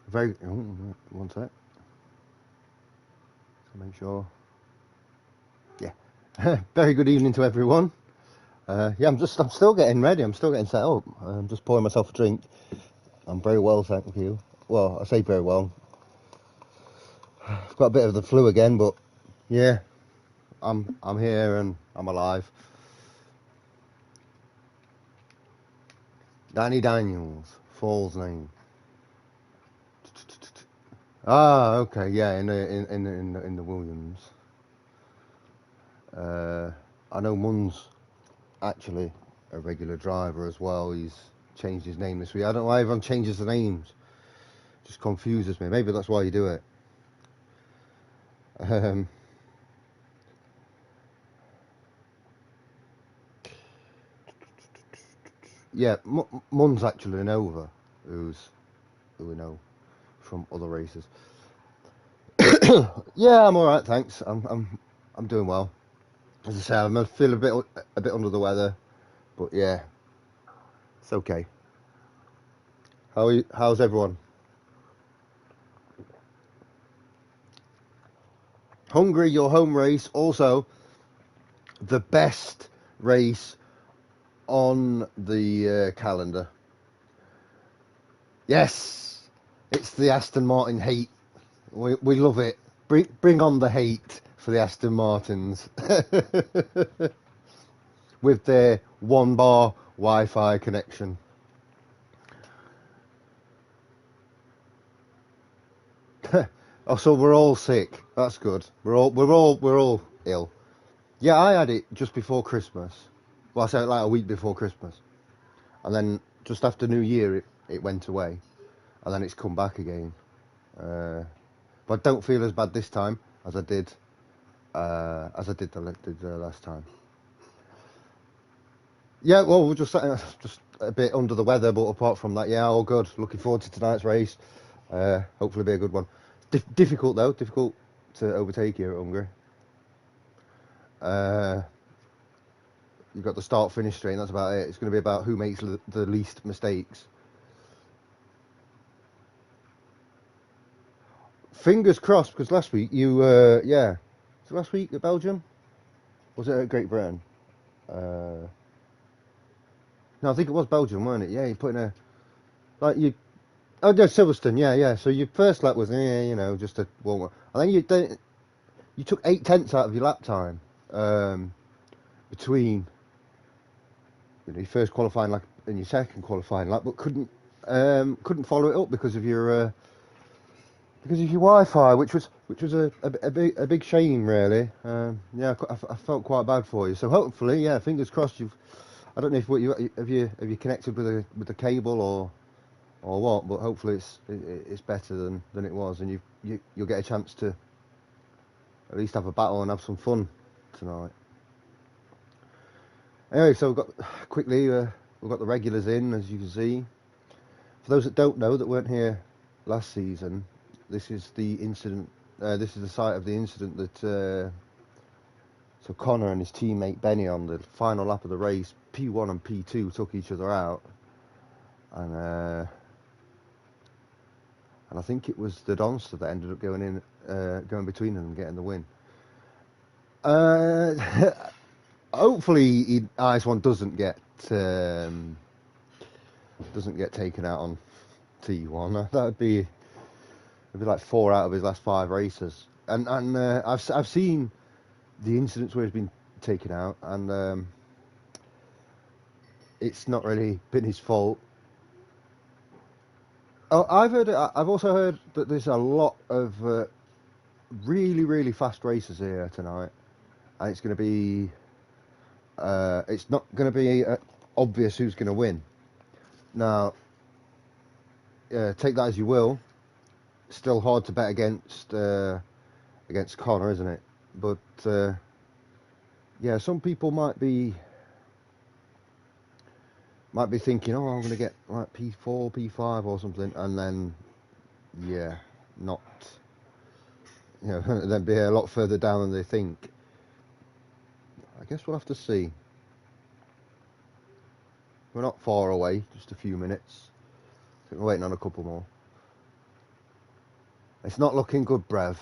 Very, one sec. So make sure. Yeah. Very good evening to everyone. Yeah, I'm still getting ready. I'm still getting set up. I'm just pouring myself a drink. I'm very well, thank you. Well, I say very well. I've got a bit of the flu again, but yeah, I'm here and I'm alive. Danny Daniels, Fall's name. Ah, okay, yeah, in the Williams. I know Mun's actually a regular driver as well. He's changed his name this week. I don't know why everyone changes the names. It just confuses me. Maybe that's why you do it. Um, yeah, Mun's actually Nova, who we know from other races. Yeah, I'm all right, thanks. I'm doing well. As I say, I feel a bit under the weather, but yeah, it's okay. How's everyone? Hungary, your home race, also the best race on the calendar. Yes, it's the Aston Martin hate. We love it. Bring on the hate for the Aston Martins with their 1 bar Wi-Fi connection. Oh, so we're all sick. That's good. We're all ill. Yeah, I had it just before Christmas. Well, I said like a week before Christmas, and then just after New Year, it went away, and then it's come back again. But I don't feel as bad this time as I did the last time. Yeah, well, we're just a bit under the weather, but apart from that, yeah, all good. Looking forward to tonight's race. Hopefully, be a good one. Difficult though, difficult to overtake here at Hungary. You've got the start finish straight, and that's about it. It's going to be about who makes the least mistakes. Fingers crossed, because last week yeah. Was it last week at Belgium? Was it at Great Britain? No, I think it was Belgium, weren't it? Yeah, you put in a like you. Oh, no, Silverstone. Yeah, yeah. So your first lap was just a warm up, and then you took 8 tenths out of your lap time between your first qualifying lap and your second qualifying lap, but couldn't follow it up because of your Wi-Fi, which was a big shame, really. Yeah, I felt quite bad for you. So hopefully, yeah, fingers crossed. I don't know if have you connected with the cable or what, but hopefully it's better than it was, and you'll get a chance to at least have a battle and have some fun tonight. Anyway, so we've got the regulars in, as you can see. For those that don't know, that weren't here last season, this is the incident. This is the site of the incident that so Connor and his teammate Benny on the final lap of the race, P1 and P2 took each other out, and I think it was the Donster that ended up going between them and getting the win. Hopefully, Ice One doesn't get taken out on T1. It'd be like 4 out of his last 5 races, and I've seen the incidents where he's been taken out, and it's not really been his fault. Oh, I've also heard that there's a lot of really really fast races here tonight, and it's going to be it's not going to be obvious who's going to win. Now, take that as you will. Still hard to bet against Connor, isn't it? But yeah, some people might be thinking, oh, I'm going to get like P4, P5 or something, and then yeah, not then be a lot further down than they think. I guess we'll have to see. We're not far away, just a few minutes. I think we're waiting on a couple more. It's not looking good, Brev,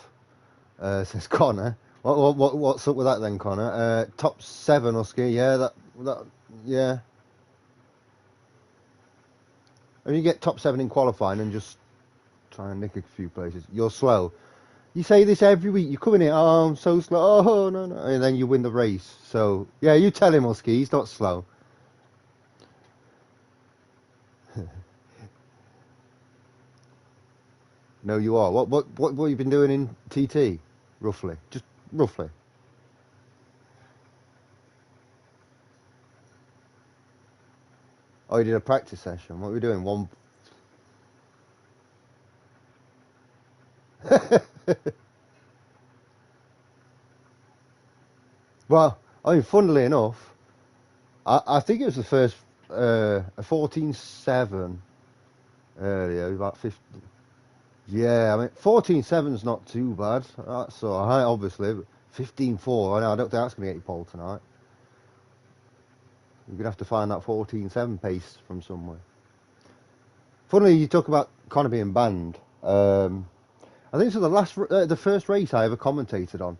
says Connor. What's up with that then, Connor? Top 7, Husky. Yeah, yeah. If you get top 7 in qualifying and just try and nick a few places, you're slow. You say this every week. You come in here, oh, I'm so slow. Oh, no, no. And then you win the race. So, yeah, you tell him, Husky, he's not slow. No, you are. What have you been doing in TT, roughly? Just roughly. Oh, you did a practice session. What were you doing? One. Well, I mean, funnily enough, I think it was the first a 14.7 earlier, about 50. Yeah, I mean, 14.7's not too bad. That's all right, obviously. But 15.4, I know, I don't think that's going to get you pole tonight. You're going to have to find that 14.7 pace from somewhere. Funnily, you talk about Connor being banned. I think it's the first race I ever commentated on.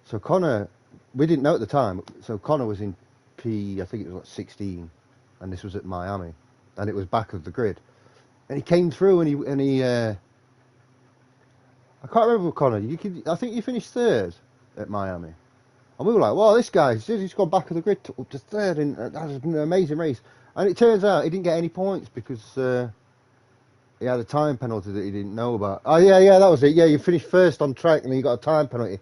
So Connor, we didn't know at the time. So Connor was in I think it was like 16, and this was at Miami, and it was back of the grid. And he came through, and he I can't remember Connor. I think you finished third at Miami, and we were like, "Wow, this he's gone back of the grid up to third, and that was an amazing race." And it turns out he didn't get any points because he had a time penalty that he didn't know about. Oh yeah, that was it. Yeah, you finished first on track, and then you got a time penalty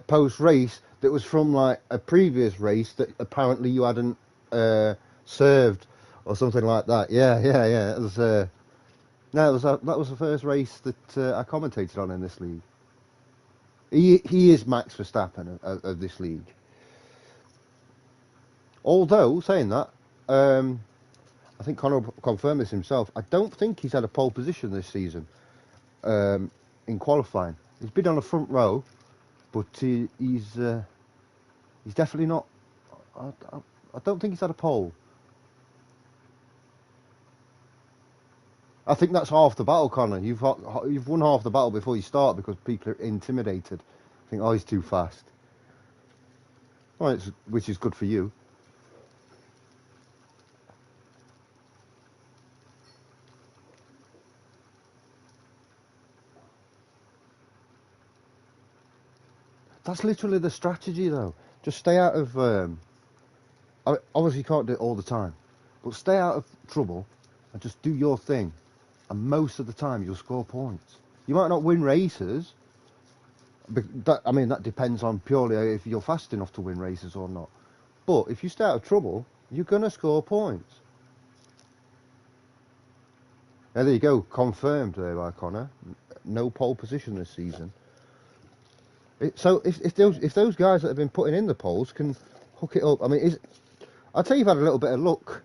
post race that was from like a previous race that apparently you hadn't served or something like that. Yeah. It was, no, that was the first race that I commentated on in this league. He is Max Verstappen of this league. Although saying that, I think Conor confirmed this himself. I don't think he's had a pole position this season in qualifying. He's been on the front row, but he's definitely not. I don't think he's had a pole. I think that's half the battle, Connor. You've won half the battle before you start because people are intimidated. Think, oh, he's too fast. Well, which is good for you. That's literally the strategy, though. Just stay out of. Obviously, you can't do it all the time, but stay out of trouble and just do your thing. And most of the time, you'll score points. You might not win races. But that depends on purely if you're fast enough to win races or not. But if you stay out of trouble, you're gonna score points. Now, there you go, confirmed there by Connor. No pole position this season. So if those guys that have been putting in the poles can hook it up, I mean, I'd say you've had a little bit of luck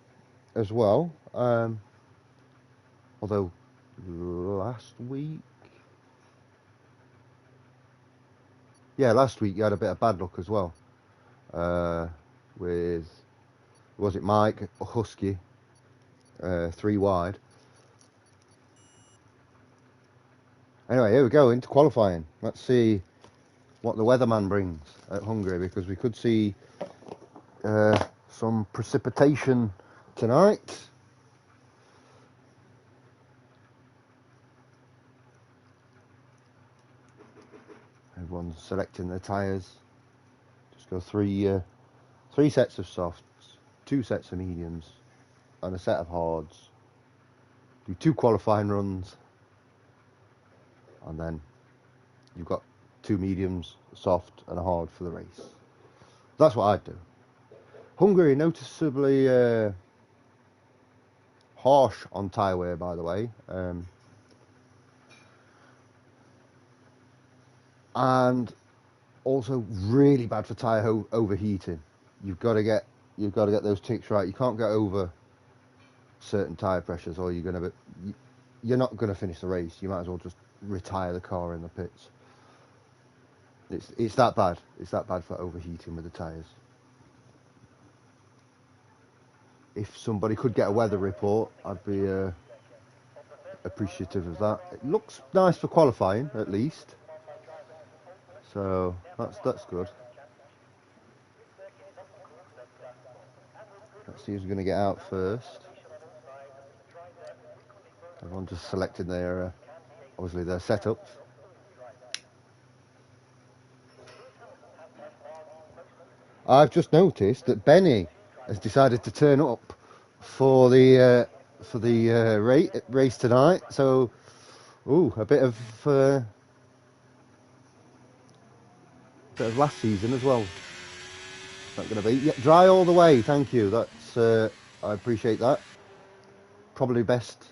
as well. Although last week you had a bit of bad luck as well. With was it Mike Husky, 3 wide. Anyway, here we go into qualifying. Let's see what the weatherman brings at Hungary, because we could see some precipitation tonight. Everyone's selecting their tyres. Just go three sets of softs, 2 sets of mediums, and a set of hards. Do 2 qualifying runs, and then you've got 2 mediums, a soft, and a hard for the race. That's what I'd do. Hungary noticeably harsh on tyre wear, by the way, and also really bad for tyre overheating. You've got to get those ticks right. You can't get over certain tyre pressures, or you're not going to finish the race. You might as well just retire the car in the pits. It's that bad. It's that bad for overheating with the tyres. If somebody could get a weather report, I'd be appreciative of that. It looks nice for qualifying, at least. So that's good. Let's see who's going to get out first. Everyone just selecting their, obviously their setups. I've just noticed that Benny has decided to turn up for the race tonight. So, a bit of last season as well. Not going to be dry all the way. Thank you. That's I appreciate that. Probably best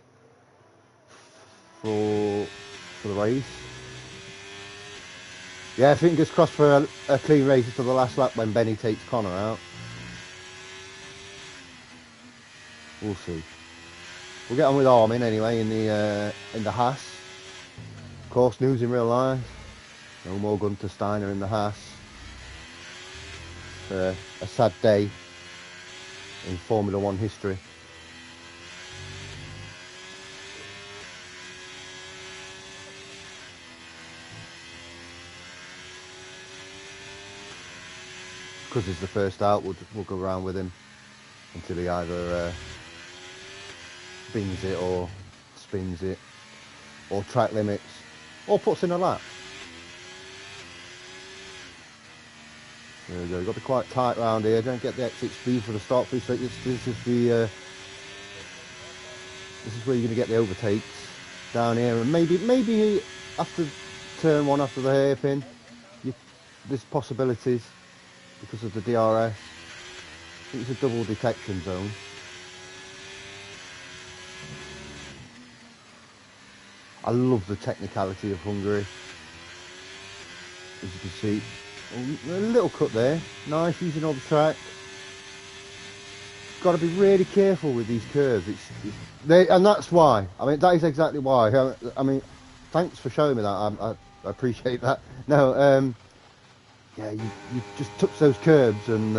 for the race. Yeah, fingers crossed for a clean race for the last lap when Benny takes Connor out. We'll see. We'll get on with Armin anyway in the Haas. Of course, news in real life. No more Gunter Steiner in the Haas. A sad day in Formula One history. Because he's the first out, we'll go around with him until he either bings it or spins it or track limits or puts in a lap. There we go. You've got to be quite tight round here. Don't get the exit speed for the start free. So this is where you're going to get the overtakes down here, and maybe after turn one, after the hairpin, there's possibilities because of the DRS. I think it's a double detection zone. I love the technicality of Hungary. As you can see, a little cut there. Nice, using all the track. Got to be really careful with these curves. And that's why. I mean, that is exactly why. I mean, thanks for showing me that. I appreciate that. No, yeah, you just touch those curbs and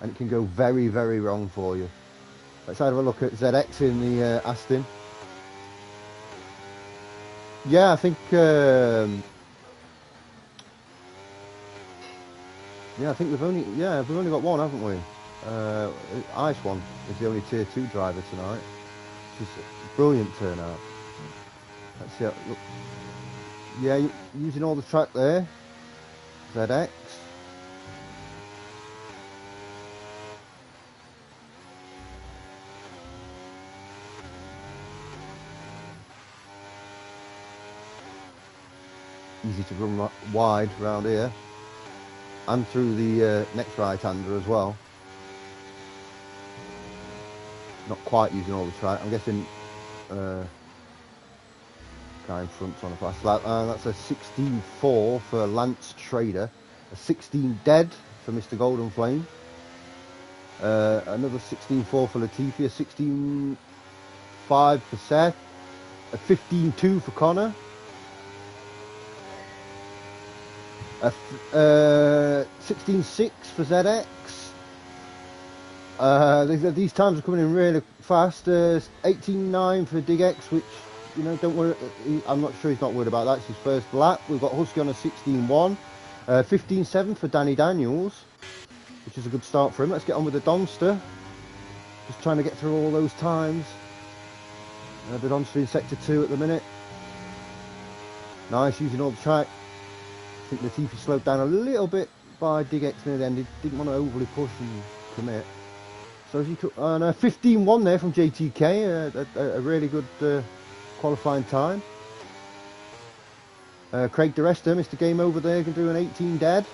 it can go very, very wrong for you. Let's have a look at ZX in the Aston. Yeah, I think I think we've only got one, haven't we? Ice One is the only Tier 2 driver tonight, which is a brilliant turnout. Let's see. Look, yeah, using all the track there. ZX. Easy to run wide around here and through the next right-hander as well. Not quite using all the track. I'm guessing guy in front's on a fast lap. That's a 16.4 for Lance Trader, a 16 dead for Mr. Golden Flame, another 16.4 for Latifi, a 16.5 for Seth, a 15.2 for Connor, a 16.6 for ZX. These times are coming in really fast. 18.9 for DigX, which, you know, don't worry. I'm not sure he's not worried about that. It's his first lap. We've got Husky on a 16.1, 15.7 for Danny Daniels, which is a good start for him. Let's get on with the Donster. Just trying to get through all those times. The Donster in sector 2 at the minute. Nice, using all the track. I think Latifi slowed down a little bit by DigX near the end. He didn't want to overly push and commit. So he took 15.1 there from JTK, a really good qualifying time. Craig DeResta, Mr. Game Over there, can do an 18 dead.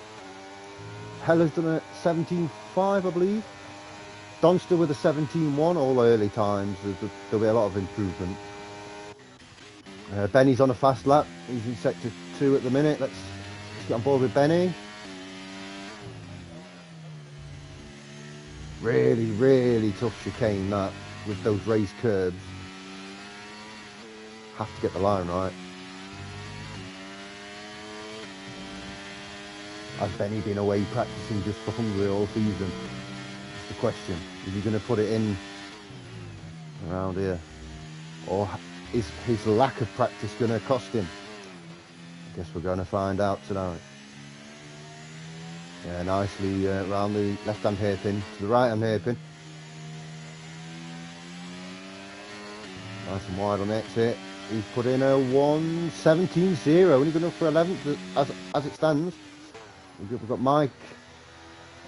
Heller's done a 17.5, I believe. Donster with a 17.1, all early times. There'll be a lot of improvement. Benny's on a fast lap. He's in sector 2 at the minute. Let's get on board with Benny. Really, really tough chicane that, with those raised curbs. Have to get the line right. Has Benny been away practicing just for Hungary all season? That's the question. Is he going to put it in around here? Or his lack of practice going to cost him? I guess we're going to find out tonight. Yeah, nicely round the left-hand hairpin to the right-hand hairpin. Nice and wide on the exit. He's put in a 1:17.0, only good enough for 11th as it stands. We've got Mike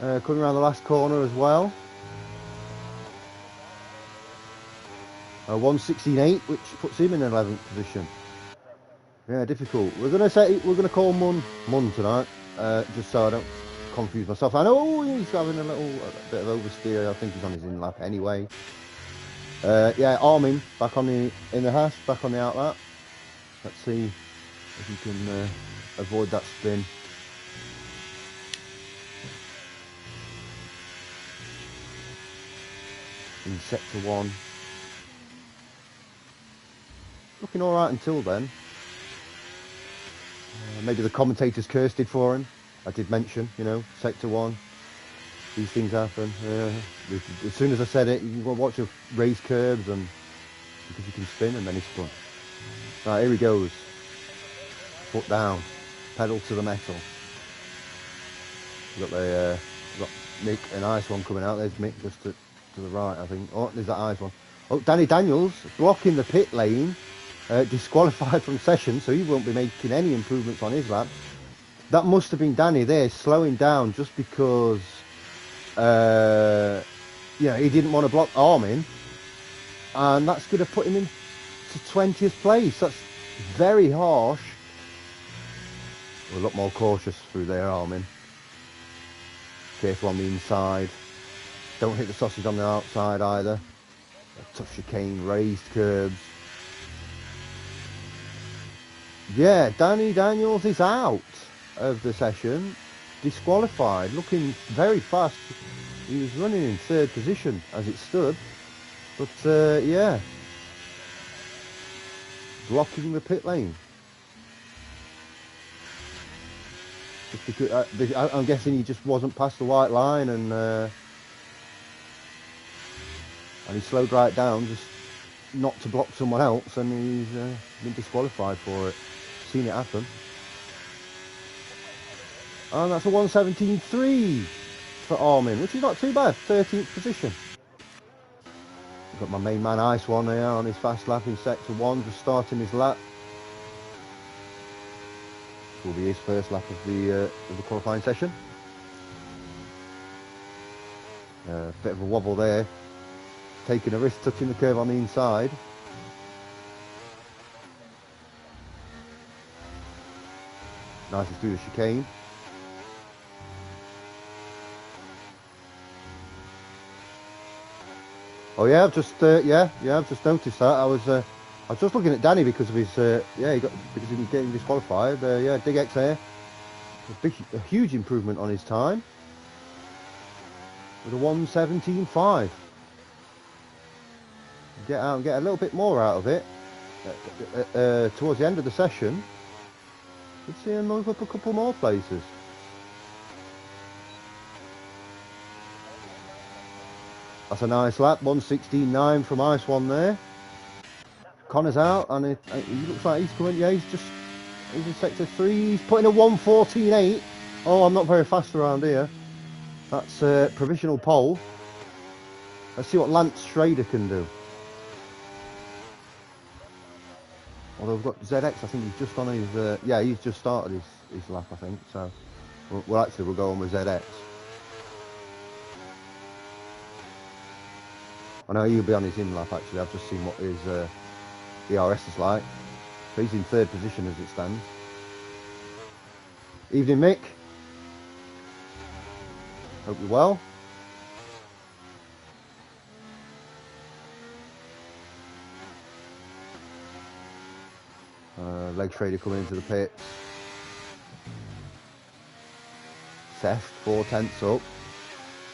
coming around the last corner as well. 1:16.8, which puts him in 11th position. Yeah, difficult. We're gonna call Mun tonight, just so I don't confuse myself. I know he's having a bit of oversteer. I think he's on his in lap anyway. Yeah, Armin back in the hash, back on the outlap. Let's see if he can avoid that spin. In sector 1. Looking all right until then. Maybe the commentators cursed it for him. I did mention, sector 1. These things happen. As soon as I said it, you can watch a race curbs and because you can spin, and then he spun. Right, here he goes. Foot down, pedal to the metal. We've got Mick and Ice One coming out. There's Mick just to the right, I think. Oh, there's that Ice One. Oh, Danny Daniels blocking the pit lane, disqualified from session, so he won't be making any improvements on his lap. That must have been Danny there slowing down just because, he didn't want to block Armin, and that's going to put him into 20th place. That's very harsh. We're a lot more cautious through there, Armin. Careful on the inside. Don't hit the sausage on the outside either. A tough chicane, raised curbs. Yeah, Danny Daniels is out of the session. Disqualified. Looking very fast. He was running in 3rd position as it stood. But, yeah. Blocking the pit lane. Just because, I'm guessing he just wasn't past the white line and he slowed right down just not to block someone else, and he's been disqualified for it. Seen it happen. And that's a 1:17.3 for Armin, which is not too bad. 13th position. I've got my main man Ice One here on his fast lap in sector 1, just starting his lap. This will be his first lap of the qualifying session. Bit of a wobble there. Taking a risk, touching the curve on the inside. Nicely through the chicane. Oh yeah, I've just noticed that. I was just looking at Danny because of his because he was getting disqualified. Dig X there. A huge improvement on his time with a 1:17.5. Get out and get a little bit more out of it towards the end of the session. Could see him move up a couple more places. That's a nice lap, 1:16.9 from Ice One there. Connor's out, and he looks like he's coming. Yeah, he's in sector 3. He's putting a 1:14.8. Oh, I'm not very fast around here. That's a provisional pole. Let's see what Lance Schrader can do. Although we've got ZX, I think he's just on his... he's just started his lap, I think. So, we'll go on with ZX. I know he'll be on his in lap, actually. I've just seen what his IRS is like. So he's in 3rd position as it stands. Evening, Mick. Hope you're well. Leg trader coming into the pits. Seth, 4 tenths up.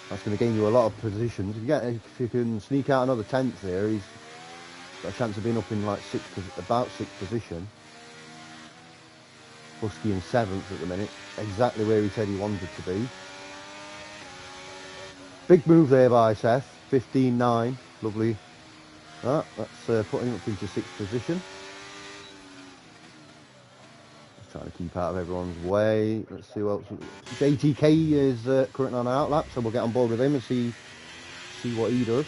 That's going to gain you a lot of positions. If you can sneak out another 10th there, he's got a chance of being up in like about 6th position. Husky in 7th at the minute, exactly where he said he wanted to be. Big move there by Seth, 15.9, lovely Right, let's put him up into 6th position. Just trying to keep out of everyone's way. Let's see what else. JTK is currently on an outlap, so we'll get on board with him and see what he does.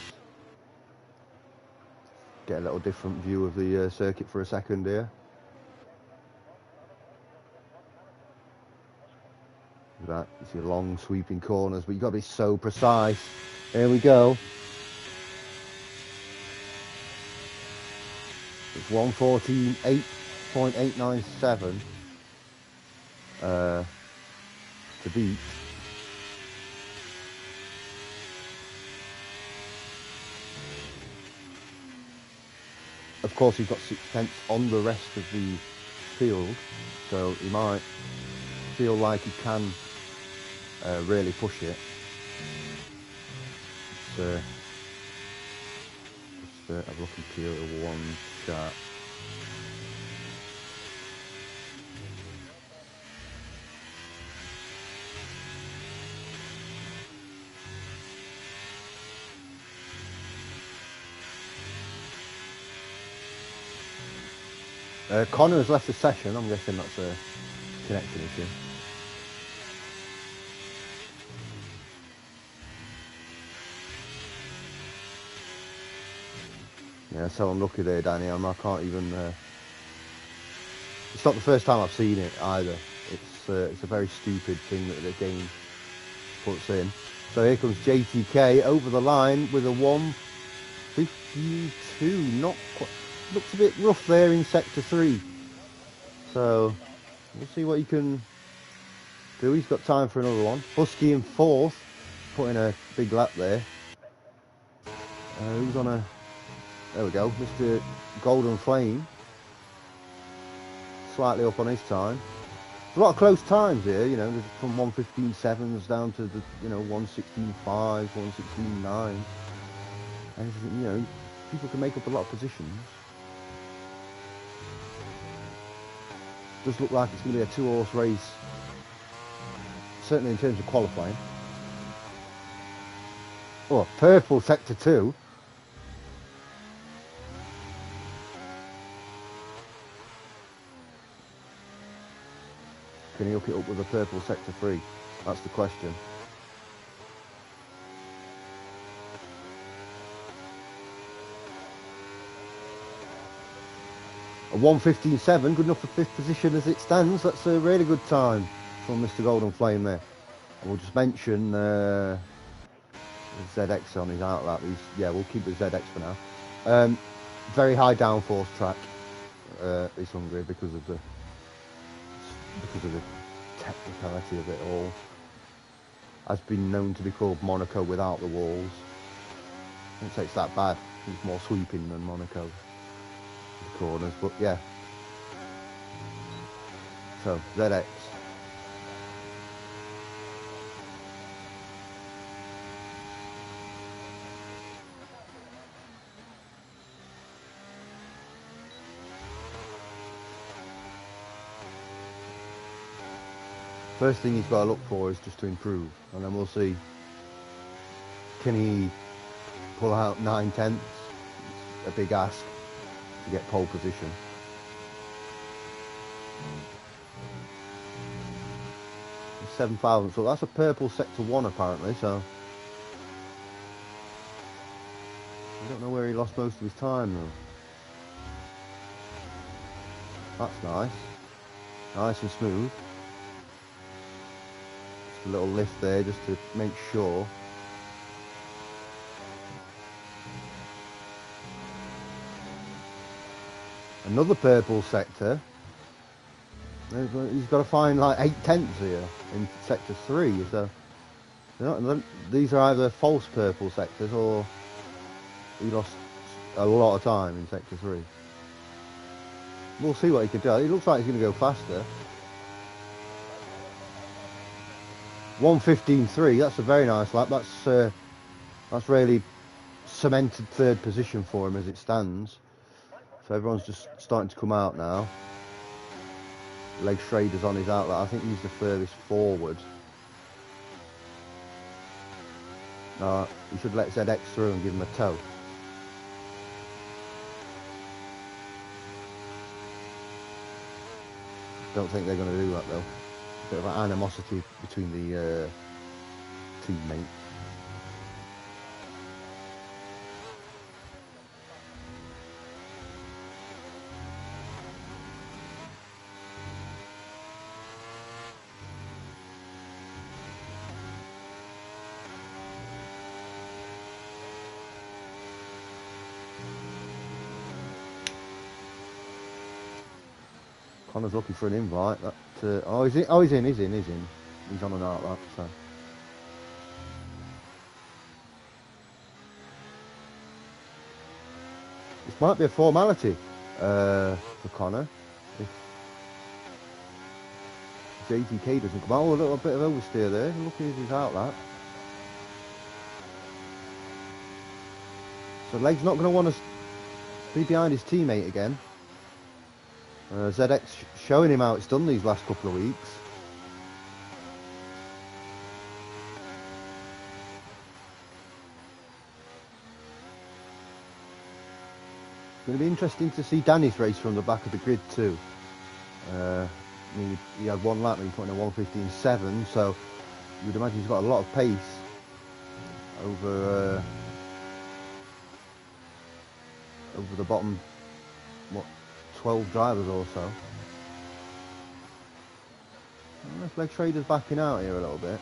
Get a little different view of the circuit for a second here. Look at that, you see long sweeping corners, but you've got to be so precise. Here we go. It's 1:14.897 to beat. Of course, he's got 6/10 on the rest of the field, so he might feel like he can really push it. Let's have a look at Peel one shot. Connor has left the session. I'm guessing that's a connection issue. Yeah, so unlucky there, Danny. I can't even. It's not the first time I've seen it either. It's a very stupid thing that the game puts in. So here comes JTK over the line with a 1:52. Not quite. Looks a bit rough there in sector 3. So we'll see what he can do. He's got time for another one. Husky in 4th, putting a big lap there. Who's on a... There we go, Mr. Golden Flame. Slightly up on his time. There's a lot of close times here, you know, from 1:15.7s down to the, 1:16.5s, 1:16.9s. And, people can make up a lot of positions. Does look like it's going to be a 2-horse race, certainly in terms of qualifying. Oh, purple sector 2. Can he hook it up with a purple sector 3? That's the question. A 1:15.7, good enough for 5th position as it stands. That's a really good time from Mr. Golden Flame there. And we'll just mention ZX on his outlap. We'll keep the ZX for now. Very high downforce track is Hungary because of the technicality of it all. Has been known to be called Monaco without the walls. I wouldn't say it's that bad. It's more sweeping than Monaco. The corners, but yeah. So ZX. First thing he's got to look for is just to improve, and then we'll see. Can he pull out 9/10? It's a big ask to get pole position. And 7,000, so that's a purple sector 1 apparently, so I don't know where he lost most of his time though. That's nice. Nice and smooth. Just a little lift there just to make sure. Another purple sector. He's got to find like 8/10 here in sector 3. So these are either false purple sectors or he lost a lot of time in sector 3. We'll see what he can do. It looks like he's going to go faster. 1:15.3. That's a very nice lap. That's really cemented 3rd position for him as it stands. So everyone's just starting to come out now. Leg Schrader's on his outlet. I think he's the furthest forward. No, you should let ZX through and give him a tow. Don't think they're going to do that though. Bit of an animosity between the teammates. Connor's looking for an invite. That oh, he's in. Oh, he's in. He's on an art lap. So. This might be a formality for Connor if JTK doesn't come out. Oh, a little bit of oversteer there. Looking at his out lap. So Leg's not going to want to be behind his teammate again. ZX showing him how it's done these last couple of weeks. It's going to be interesting to see Danny's race from the back of the grid too. I mean, he had one lap and he put in a 1:15.7, so you'd imagine he's got a lot of pace over the bottom, what, 12 drivers or so. Unless Leg Trader's backing out here a little bit.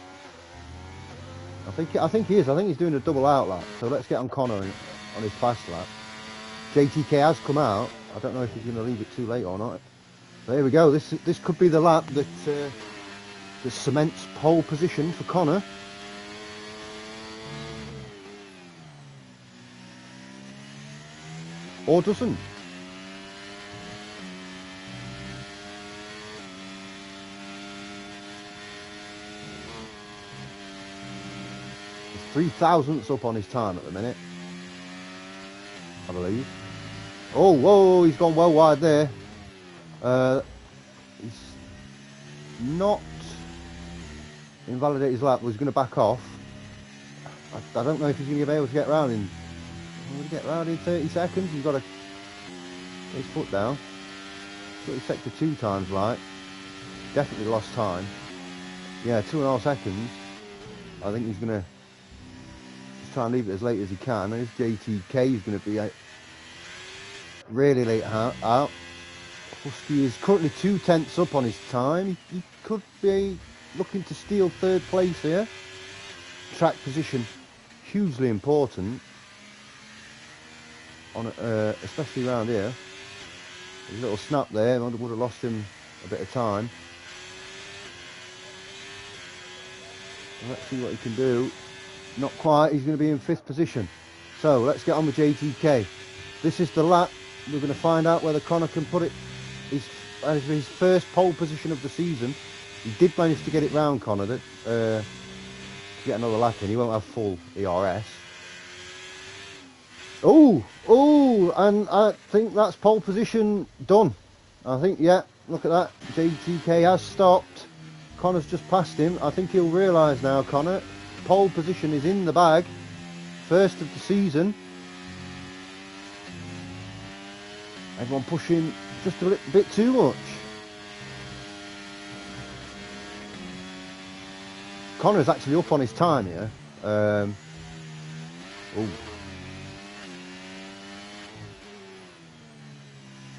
I think he is. I think he's doing a double out lap. So let's get on Connor on his fast lap. JTK has come out. I don't know if he's going to leave it too late or not. There we go. This could be the lap that cements pole position for Connor. Or doesn't. He's 3 thousandths up on his time at the minute, I believe. Oh, whoa, he's gone well wide there. He's not invalidated his lap, but he's going to back off. I don't know if he's going to be able to get round in. Get round in 30 seconds. He's got to get his foot down. Got his sector 2 times light. Definitely lost time. Yeah, 2.5 seconds. I think he's going to just try and leave it as late as he can. And if JTK is going to be really late out. Husky is currently 2/10 up on his time. He could be looking to steal 3rd place here. Track position hugely important. On especially around here. A little snap there would have lost him a bit of time. Let's see what he can do. Not quite. He's going to be in 5th position. So let's get on with JTK. This is the lap. We're going to find out whether Connor can put it his first pole position of the season. He did manage to get it round, Connor. To get another lap in. He won't have full ERS. Oh, and I think that's pole position done. I think, yeah, look at that. JTK has stopped. Connor's just passed him. I think he'll realise now, Connor. Pole position is in the bag. First of the season. Everyone pushing just a little bit too much. Connor's actually up on his time here. Oh.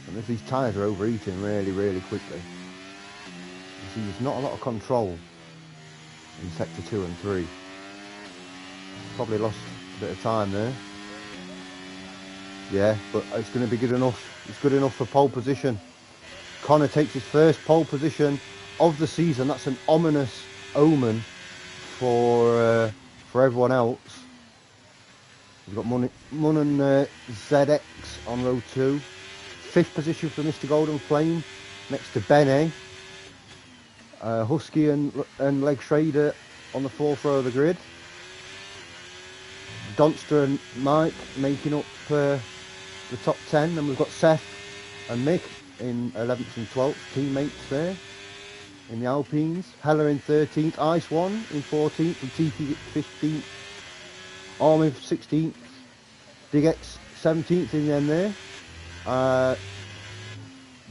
And if these tyres are overheating really, really quickly. You see, there's not a lot of control in sector 2 and 3. Probably lost a bit of time there. Yeah, but it's going to be good enough. It's good enough for pole position. Connor takes his first pole position of the season. That's an ominous omen for everyone else. We've got Mun and ZX on row 2. 5th position for Mr. Golden Flame, next to Bene. Husky and Leg Schrader on the 4th row of the grid. Donster and Mike making up the top 10. And we've got Seth and Mick in 11th and 12th, teammates there in the Alpines. Heller in 13th, Ice One in 14th, and TP 15th. Army 16th, Big X 17th in the end there.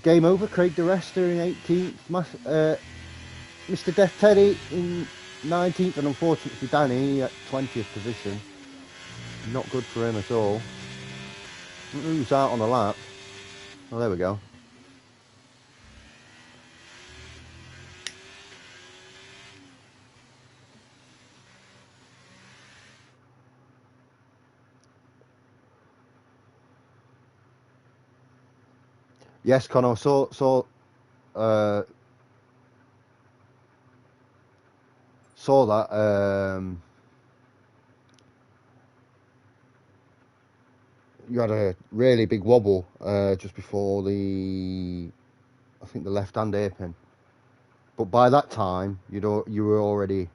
game over. Craig DeResta in 18th. Mr. Death Teddy in 19th, and unfortunately Danny at 20th position. Not good for him at all. Who's out on the lap? Oh, there we go. Yes, Connor, saw that. You had a really big wobble just before I think the left-hand hairpin. But by that time, you were already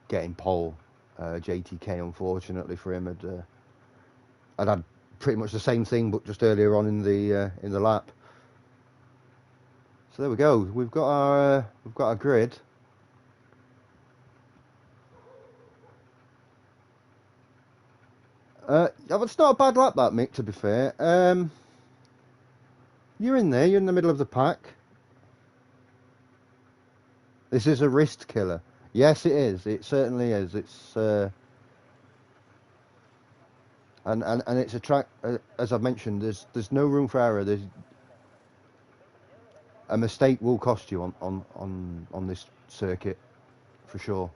getting pole. JTK, unfortunately for him, had pretty much the same thing, but just earlier on in the lap. So there we go. We've got our grid. It's not a bad lap, that, Mick, to be fair. You're in there. You're in the middle of the pack. This is a wrist killer. Yes, it is. It certainly is. It's and it's a track. As I've mentioned, there's no room for error. A mistake will cost you on this circuit, for sure.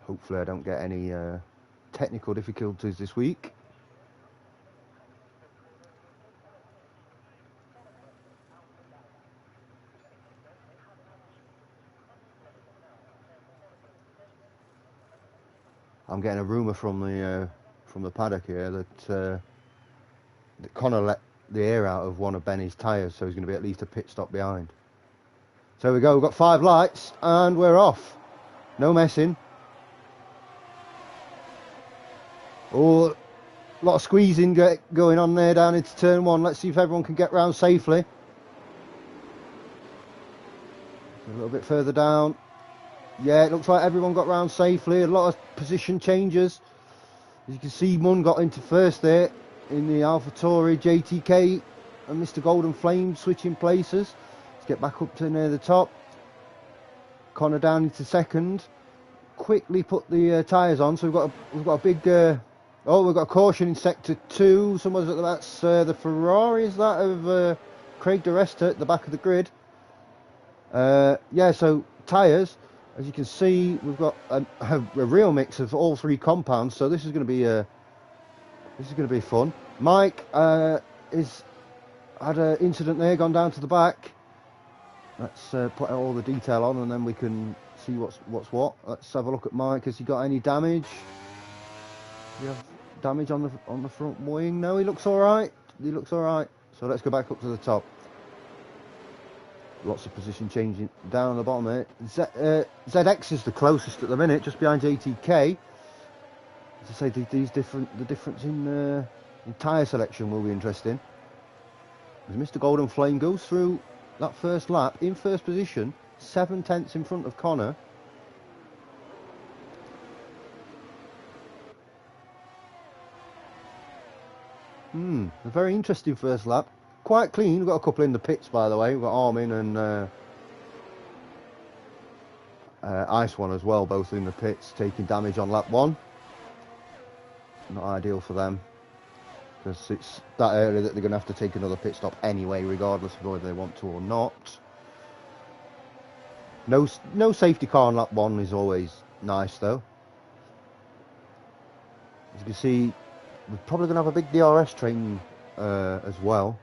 Hopefully I don't get any technical difficulties this week. I'm getting a rumour from the paddock here that Connor let the air out of one of Benny's tyres, so he's going to be at least a pit stop behind. So here we go, we've got 5 lights and we're off. No messing. Oh, a lot of squeezing going on there down into turn 1. Let's see if everyone can get round safely. A little bit further down. Yeah, it looks like everyone got round safely. A lot of position changes. As you can see, Munn got into first there in the AlphaTauri. JTK and Mr. Golden Flame switching places. Let's get back up to near the top. Connor down into second. Quickly put the tyres on. So we've got a big. We've got a caution in sector 2. That's the Ferrari. Is that of Craig DeResta at the back of the grid? Yeah. So tyres. As you can see, we've got a real mix of all 3 compounds. So this is going to be fun. Mike had an incident there, gone down to the back. Let's put all the detail on, and then we can see what's what. Let's have a look at Mike. Has he got any damage? Do you have damage on the front wing? No, he looks all right. So let's go back up to the top. Lots of position changing down the bottom there. ZX is the closest at the minute, just behind JTK. As I say, the difference in tyre selection will be interesting. As Mr. Golden Flame goes through that first lap in first position, 7 tenths in front of Connor. A very interesting first lap. Quite clean. We've got a couple in the pits, by the way. We've got Armin and Ice One as well, both in the pits, taking damage on lap 1. Not ideal for them, because it's that early that they're going to have to take another pit stop anyway, regardless of whether they want to or not. No safety car on lap 1 is always nice, though. As you can see, we're probably going to have a big DRS train as well.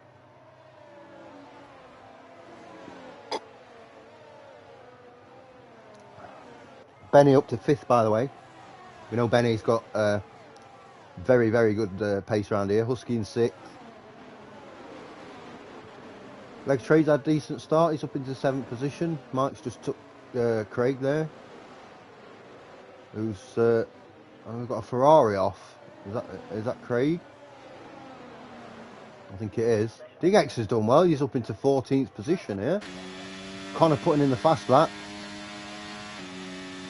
Benny up to 5th, by the way. We know Benny's got very, very good pace around here. Husky in 6th. Leg Trade's had a decent start. He's up into 7th position. Mike's just took Craig there. We've got a Ferrari off. Is that Craig? I think it is. Digex has done well. He's up into 14th position here. Connor putting in the fast lap.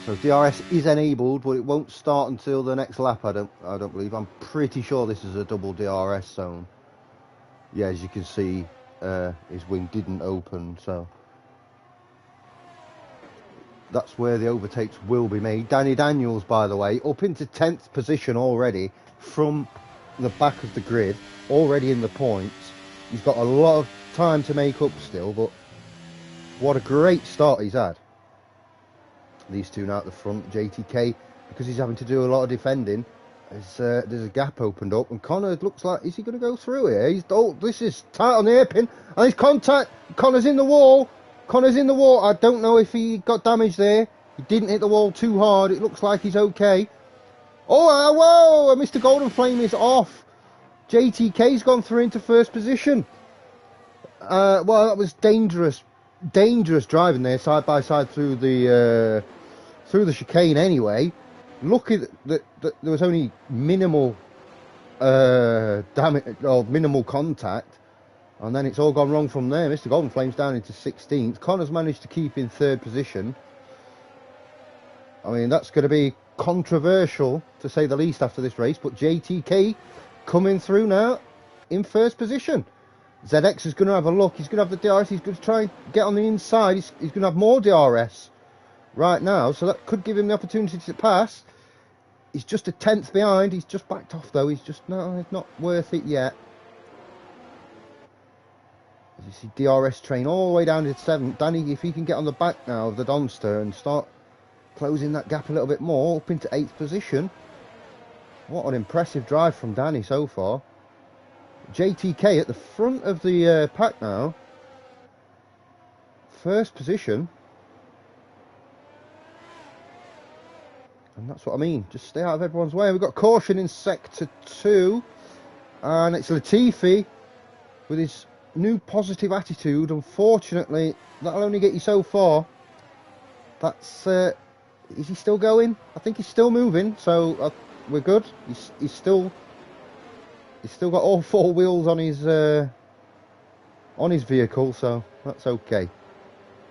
So DRS is enabled, but it won't start until the next lap. I don't believe. I'm pretty sure this is a double DRS zone. Yeah, as you can see, his wing didn't open, so that's where the overtakes will be made. Danny Daniels, by the way, up into 10th position already from the back of the grid, already in the points. He's got a lot of time to make up still, but what a great start he's had. These two now at the front. JTK, because he's having to do a lot of defending, there's a gap opened up, and Connor looks like, is he going to go through here? This is tight on the hairpin, and his contact. Connor's in the wall. I don't know if he got damage there. He didn't hit the wall too hard. It looks like he's okay. Oh, whoa! Mr. Golden Flame is off. JTK's gone through into first position. Well, that was dangerous driving there, side by side through the chicane. Anyway, lucky that there was only minimal damage or minimal contact, and then it's all gone wrong from there. Mr. Golden Flame's down into 16th. Connor's managed to keep in third position. I mean, that's going to be controversial to say the least after this race, but JTK coming through now in first position. ZX is going to have a look. He's going to have the DRS. He's going to try and get on the inside. He's going to have more DRS right now, so that could give him the opportunity to pass. He's just a 10th behind. He's just backed off, though. He's just it's not worth it yet. As you see, DRS train all the way down to 7th. Danny, if he can get on the back now of the Donster and start closing that gap a little bit more, up into 8th position. What an impressive drive from Danny so far. JTK at the front of the pack now. First position. And that's what I mean. Just stay out of everyone's way. We've got caution in sector 2. And it's Latifi with his new positive attitude. Unfortunately, that'll only get you so far. That's... is he still going? I think he's still moving. So we're good. He's still got all 4 wheels on his vehicle, so that's okay.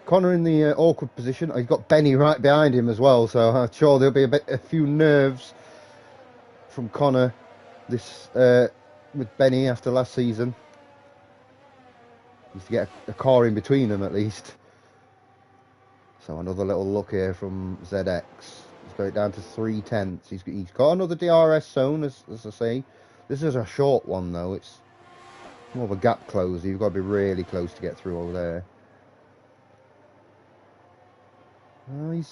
Connor in the awkward position. He's got Benny right behind him as well, so I'm sure there'll be a few nerves from Connor this with Benny after last season. Used to get a car in between them at least. So another little look here from ZX. He's got it down to 3/10. He's got another DRS zone, as I say. This is a short one, though. It's more of a gap closer. You've got to be really close to get through over there. I'm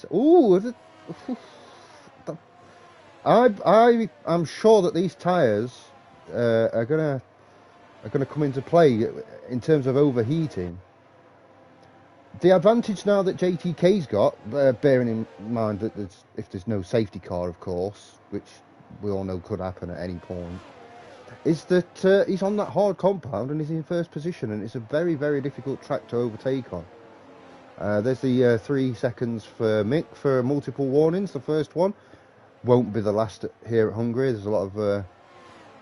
sure that these tyres are gonna come into play in terms of overheating. The advantage now that JTK's got, bearing in mind that if there's no safety car, of course, which we all know could happen at any point, is that he's on that hard compound and he's in first position, and it's a very, very difficult track to overtake on. There's the 3 seconds for Mick for multiple warnings. The first one won't be the last here at Hungary. There's a lot of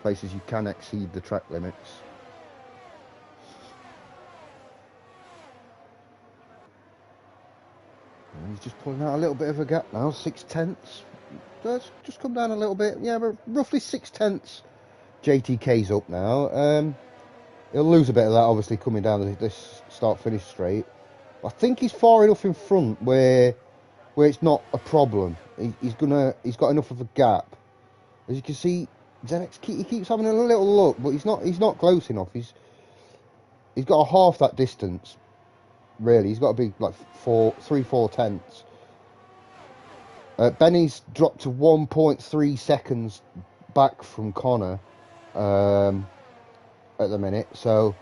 places you can exceed the track limits. And he's just pulling out a little bit of a gap now, 6/10. Let's just come down a little bit. Yeah, but roughly 6/10. JTK's up now. He'll lose a bit of that, obviously, coming down this start-finish straight. I think he's far enough in front where it's not a problem. He's got enough of a gap. As you can see, ZX he keeps having a little look, but he's not close enough. He's got a half that distance. Really, he's got to be like 3/4. Benny's dropped to 1.3 seconds back from Connor at the minute, so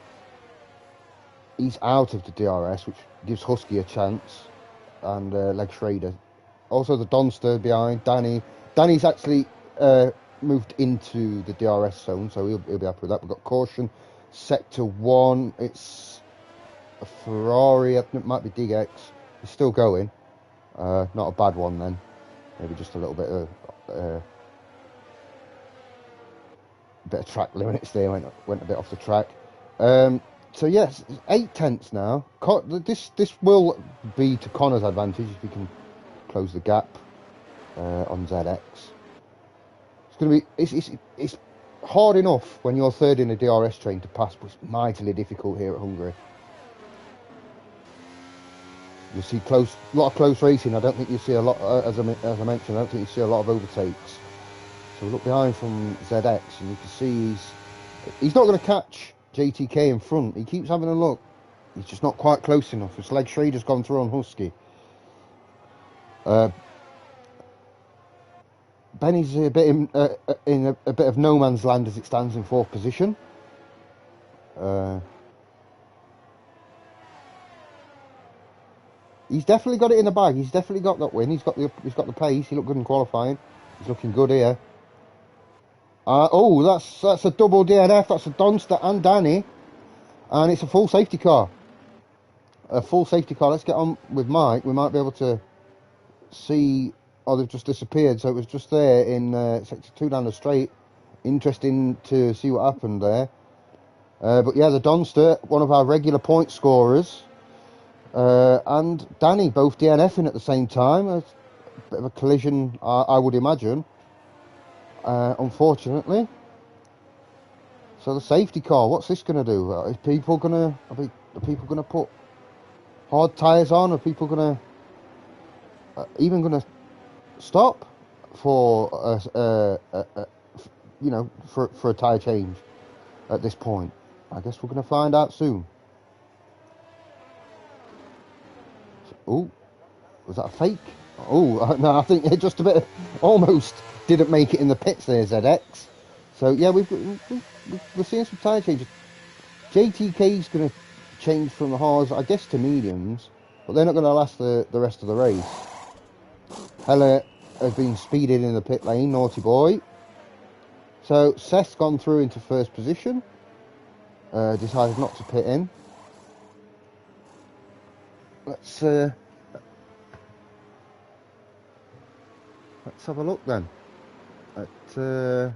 he's out of the DRS, which gives Husky a chance, and Leg Schrader. Also, the Donster behind Danny's actually moved into the DRS zone, so he'll be happy with that. We've got caution sector 1. It's a Ferrari. I think it might be DX. He's still going. Not a bad one then. Maybe just a little bit of track limits there. Went a bit off the track. So yes, 8 tenths now. This will be to Connor's advantage if we can close the gap on ZX. It's going to be it's hard enough when you're third in a DRS train to pass, but it's mightily difficult here at Hungary. You see a lot of close racing. I don't think you see a lot, as I mentioned, I don't think you see a lot of overtakes. So we look behind from ZX, and you can see he's not going to catch JTK in front. He keeps having a look. He's just not quite close enough. It's like Schrader's gone through on Husky. Benny's a bit in a bit of no man's land as it stands in fourth position. He's definitely got it in the bag. He's definitely got that win. He's got the pace. He looked good in qualifying. He's looking good here. Oh, that's a double DNF. That's a Donster and Danny, and it's a full safety car. A full safety car. Let's get on with Mike. We might be able to see. Oh, they've just disappeared. So it was just there in sector 2 down the straight. Interesting to see what happened there. But yeah, the Donster, one of our regular point scorers, and Danny both DNFing at the same time. A bit of a collision, I would imagine. Unfortunately. So the safety car, what's this going to do? Are people going to put hard tyres on? Are people going to even going to stop for for a tyre change at this point? I guess we're going to find out soon. Oh, was that a fake? Oh, no, I think it just a bit almost didn't make it in the pits there, ZX. So yeah, we're seeing some tyre changes. JTK's going to change from the hards, I guess, to mediums, but they're not going to last the rest of the race. Heller has been speeding in the pit lane, naughty boy. So Seth's gone through into first position. Decided not to pit in. Let's have a look then at the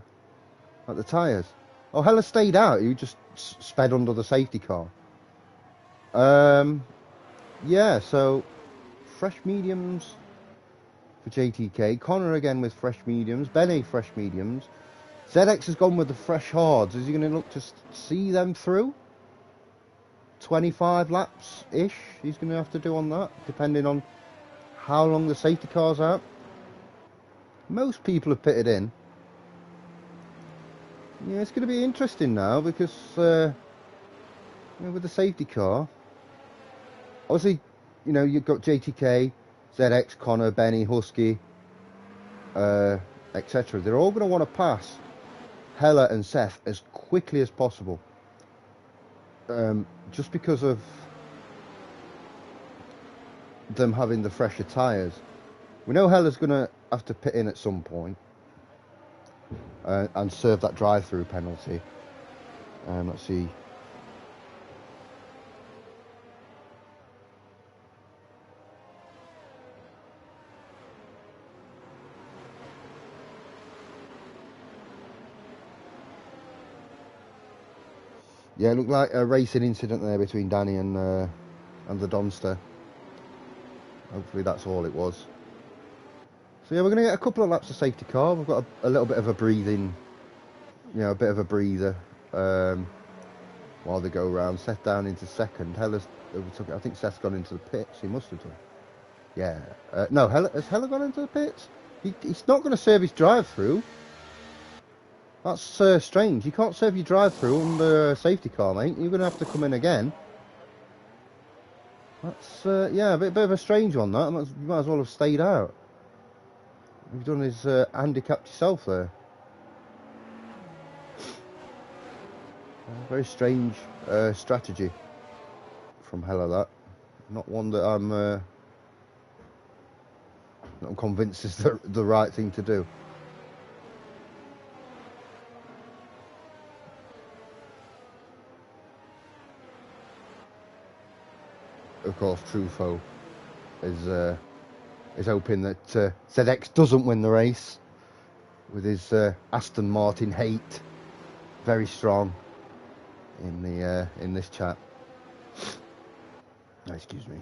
tyres. Oh, Heller stayed out. He just sped under the safety car. Yeah, so fresh mediums for JTK. Connor again with fresh mediums. Benny fresh mediums. ZX has gone with the fresh hards. Is he going to look to see them through? 25 laps-ish he's going to have to do on that, depending on how long the safety car's out. Most people have pitted in. Yeah, it's going to be interesting now because with the safety car, obviously, you've got JTK, ZX, Connor, Benny, Husky, etc. They're all going to want to pass Heller and Seth as quickly as possible. Just because of them having the fresher tyres. We know Heller's going to have to pit in at some point and serve that drive-through penalty. Let's see. Yeah, it looked like a racing incident there between Danny and the Donster. Hopefully that's all it was. So yeah, we're going to get a couple of laps of safety car. We've got a little bit of a breathing, a bit of a breather while they go around. Seth down into second. Heller's, I think Seth's gone into the pits. He must have done. Yeah. No, has Heller gone into the pits? He's not going to serve his drive-through. That's strange. You can't serve your drive-through under a safety car, mate. You're going to have to come in again. That's, yeah, a bit of a strange one, that. You might as well have stayed out. You've done his handicapped yourself there. Very strange strategy from Heller, that. Not one that I'm not convinced is the right thing to do. Of course, Truffaut is hoping that ZX doesn't win the race with his Aston Martin hate very strong in this chat. Excuse me.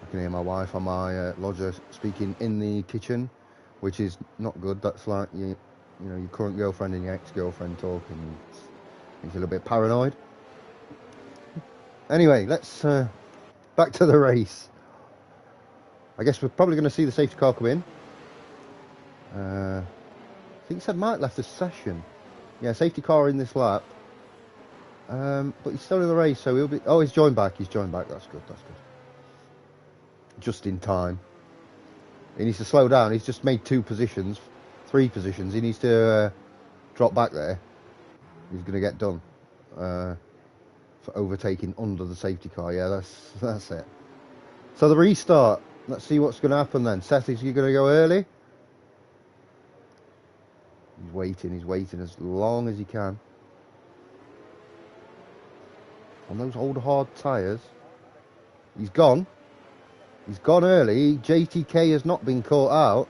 I can hear my wife and my lodger speaking in the kitchen, which is not good. That's like you know, your current girlfriend and your ex-girlfriend talking. It's a little bit paranoid. Anyway, let's back to the race. I guess we're probably going to see the safety car come in. I think he said Mike left the session. Yeah, safety car in this lap. But he's still in the race, so he'll be... Oh, he's joined back. He's joined back. That's good. That's good. Just in time. He needs to slow down. He's just made 3 positions. He needs to drop back there. He's going to get done for overtaking under the safety car. Yeah, that's it. So the restart. Let's see what's going to happen then. Seth, is he going to go early? He's waiting as long as he can. On those old hard tyres. He's gone. He's gone early. JTK has not been caught out.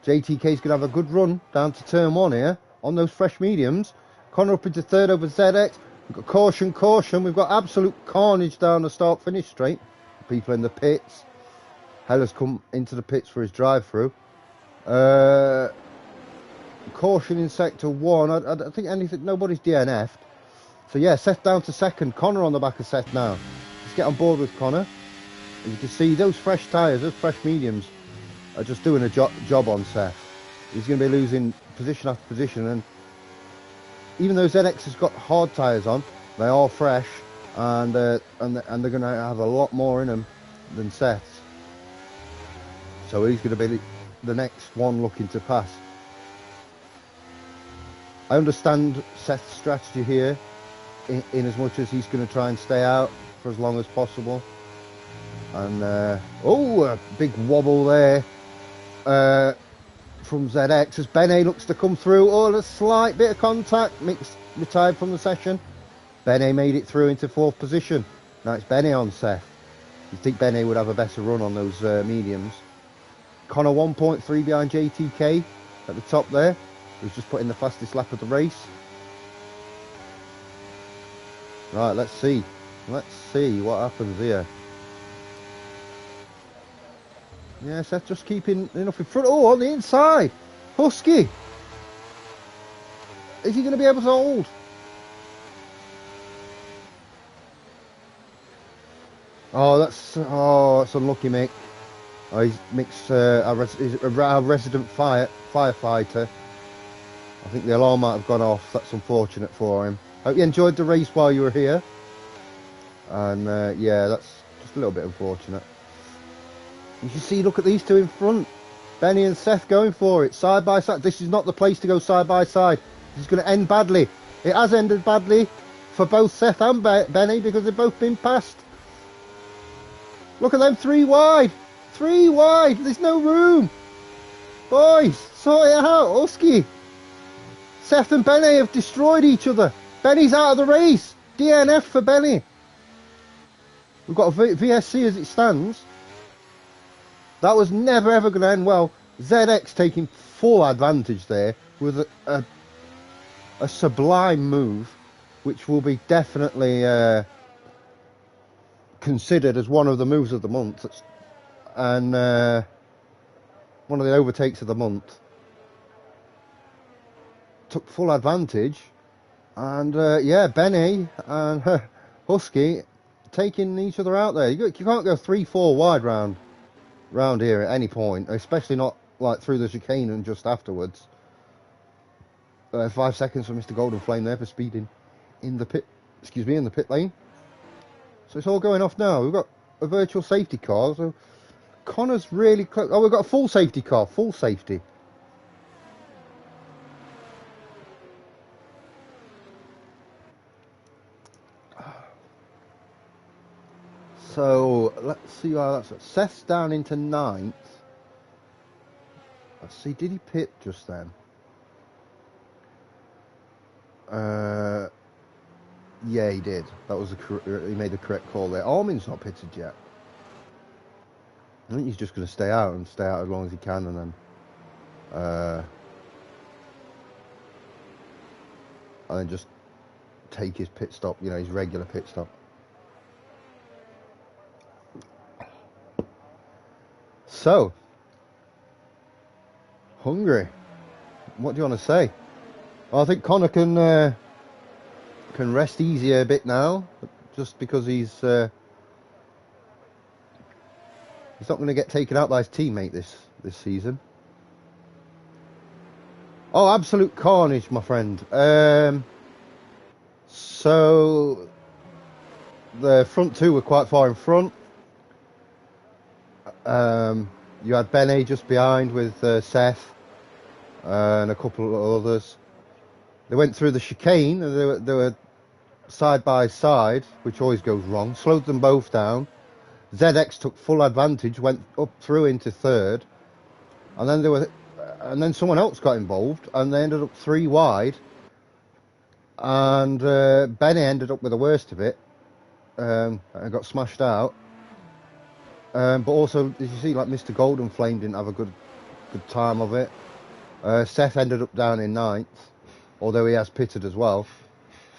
JTK's going to have a good run down to turn 1 here on those fresh mediums. Connor up into third over ZX. We've got caution. We've got absolute carnage down the start-finish straight. People in the pits. Heller's come into the pits for his drive-through. Caution in sector 1. I don't think nobody's DNF'd. So yeah, Seth down to second. Connor on the back of Seth now. Let's get on board with Connor. As you can see, those fresh tyres, those fresh mediums are just doing a job on Seth. He's going to be losing position after position, and even though ZX has got hard tyres on, they are fresh, and they're going to have a lot more in them than Seth's. So he's going to be the next one looking to pass. I understand Seth's strategy here, in as much as he's going to try and stay out for as long as possible. And a big wobble there from ZX as Bene looks to come through. Oh, a slight bit of contact. Mick's retired from the session. Bene made it through into 4th position. Now it's Bene on Seth. You'd think Bene would have a better run on those mediums. Connor 1.3 behind JTK at the top there. He's just put in the fastest lap of the race. Right, let's see. Let's see what happens here. Yeah, Seth just keeping enough in front. Oh, on the inside. Husky. Is he going to be able to hold? Oh, that's unlucky, Mick. Oh, Mick's our resident firefighter. I think the alarm might have gone off. That's unfortunate for him. Hope you enjoyed the race while you were here. And yeah, that's just a little bit unfortunate. You can see, look at these two in front. Benny and Seth going for it, side by side. This is not the place to go side by side. This is going to end badly. It has ended badly for both Seth and Benny because they've both been passed. Look at them, 3 wide. 3 wide. There's no room. Boys, sort it out. Husky. Seth and Benny have destroyed each other. Benny's out of the race. DNF for Benny. We've got a VSC as it stands. That was never ever going to end well. ZX taking full advantage there with a sublime move, which will be definitely considered as one of the moves of the month, and one of the overtakes of the month. Took full advantage, and yeah, Benny and Husky taking each other out there. You can't go 3-4 wide round here at any point, especially not like through the chicane and just afterwards. 5 seconds for Mr. Golden Flame there for speeding in the pit. Excuse me, in the pit lane. So it's all going off now. We've got a virtual safety car. So Connor's really close. Oh, we've got a full safety car. Full safety. So let's see how that's. Seth's down into 9th. Let's see, did he pit just then? Yeah, he did. That was he made the correct call there. Armin's not pitted yet. I think he's just going to stay out as long as he can, and then and then just take his pit stop, you know, his regular pit stop. So, Hungary. What do you want to say? Well, I think Connor can rest easier a bit now, just because he's not going to get taken out by his teammate this season. Oh, absolute carnage, my friend. So the front two were quite far in front. You had Bene just behind with Seth and a couple of others. They went through the chicane and they were side by side, which always goes wrong. Slowed them both down. ZX took full advantage, went up through into third, and then someone else got involved, and they ended up 3 wide. And Benny ended up with the worst of it, and got smashed out. But also, as you see, like Mr. Golden Flame didn't have a good time of it. Seth ended up down in 9th, although he has pitted as well.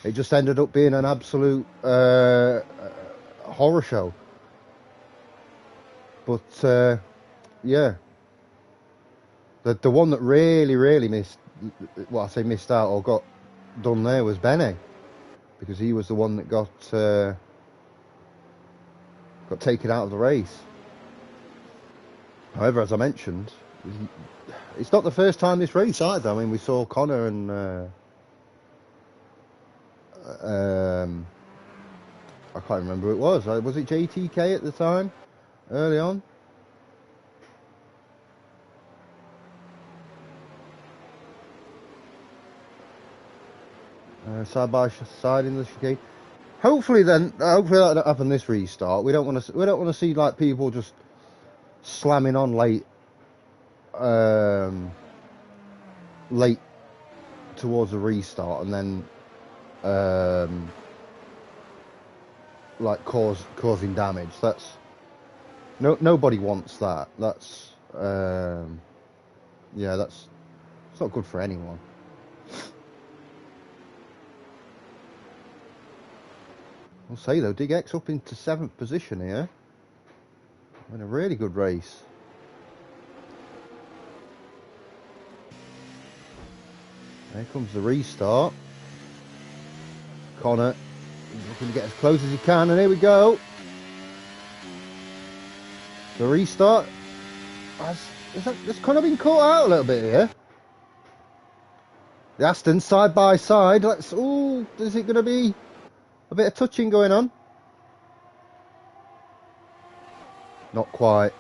It just ended up being an absolute horror show. But yeah, the one that really missed, well, I say missed out or got done there was Bene, because he was the one that got taken out of the race. However, as I mentioned, it's not the first time this race either. I mean, we saw Connor and I can't remember who it was. Was it JTK at the time, early on? Side by side in the chicane. Hopefully that don't happen this restart. We don't want to see like people just slamming on late towards the restart and then like causing damage. That's nobody wants that. That's yeah, it's not good for anyone. I'll say though, Dig X up into 7th position here. In a really good race. There comes the restart. Connor is looking to get as close as he can, and here we go. The restart. Has Connor been caught out a little bit here? The Aston side by side. Is it going to be a bit of touching going on? Not quite.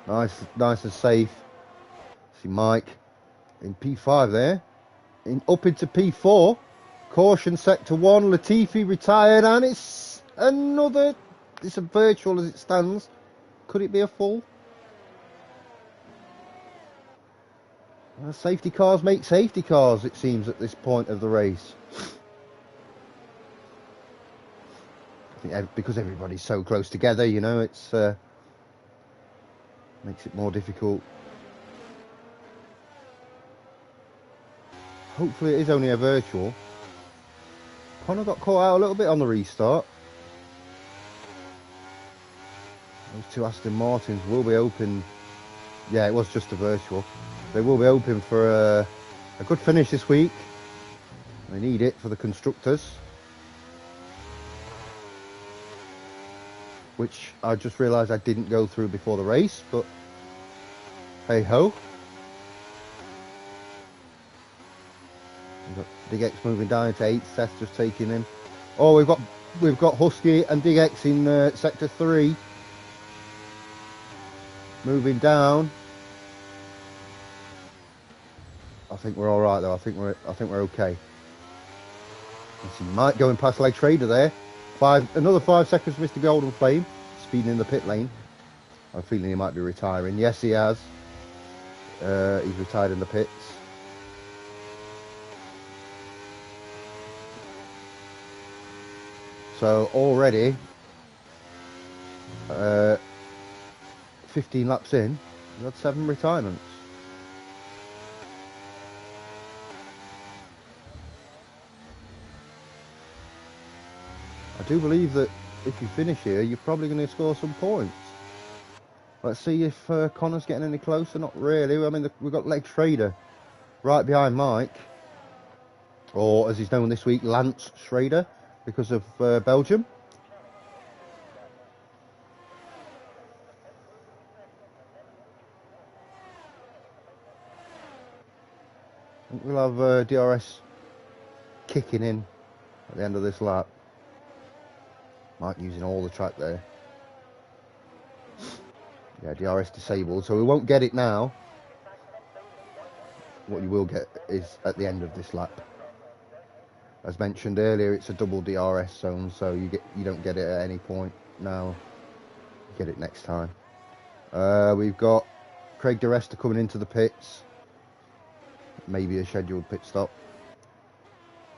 Nice and safe. See Mike in P5 there. Up into P4. Caution sector 1. Latifi retired, and it's another. It's a virtual as it stands. Could it be a full? Safety cars make safety cars, it seems, at this point of the race. I think because everybody's so close together, you know, it's makes it more difficult. Hopefully it is only a virtual. Connor got caught out a little bit on the restart. Those 2 Aston Martins will be open. Yeah, it was just a virtual. They will be open for a good finish this week. They need it for the constructors. Which I just realised I didn't go through before the race, but hey ho. We've got Dig X moving down into 8th, Seth just taking him. Oh, we've got Husky and Dig X in sector 3. Moving down. I think we're all right though. I think we're okay. You see Mike going past Leg Trader there. Another 5 seconds for Mr. Golden Flame, speeding in the pit lane. I'm feeling he might be retiring. Yes, he has. He's retired in the pits. So already, 15 laps in, we've had 7 retirements. I do believe that if you finish here, you're probably going to score some points. Let's see if Connor's getting any closer. Not really. I mean, we've got Leg Schrader right behind Mike, or as he's known this week, Lance Schrader, because of Belgium. I think we'll have DRS kicking in at the end of this lap. Mike using all the track there. Yeah, DRS disabled, so we won't get it now. What you will get is at the end of this lap. As mentioned earlier, it's a double DRS zone, so you don't get it at any point now. You get it next time. We've got Craig DeResta coming into the pits. Maybe a scheduled pit stop.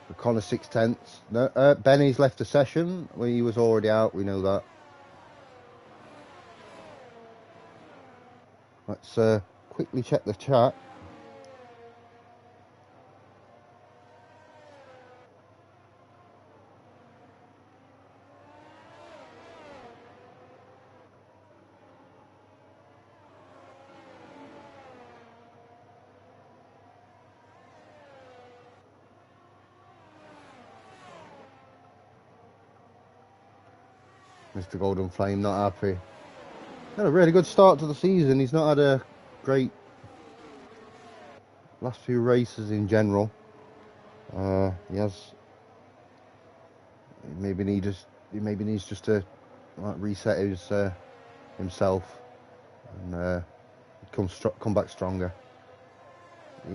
For Connor 6/10. No, Benny's left the session. He was already out, we know that. Let's quickly check the chat. Mr. Golden Flame not happy. Had a really good start to the season. He's not had a great last few races in general. He has. Maybe needs just to reset himself and come back stronger.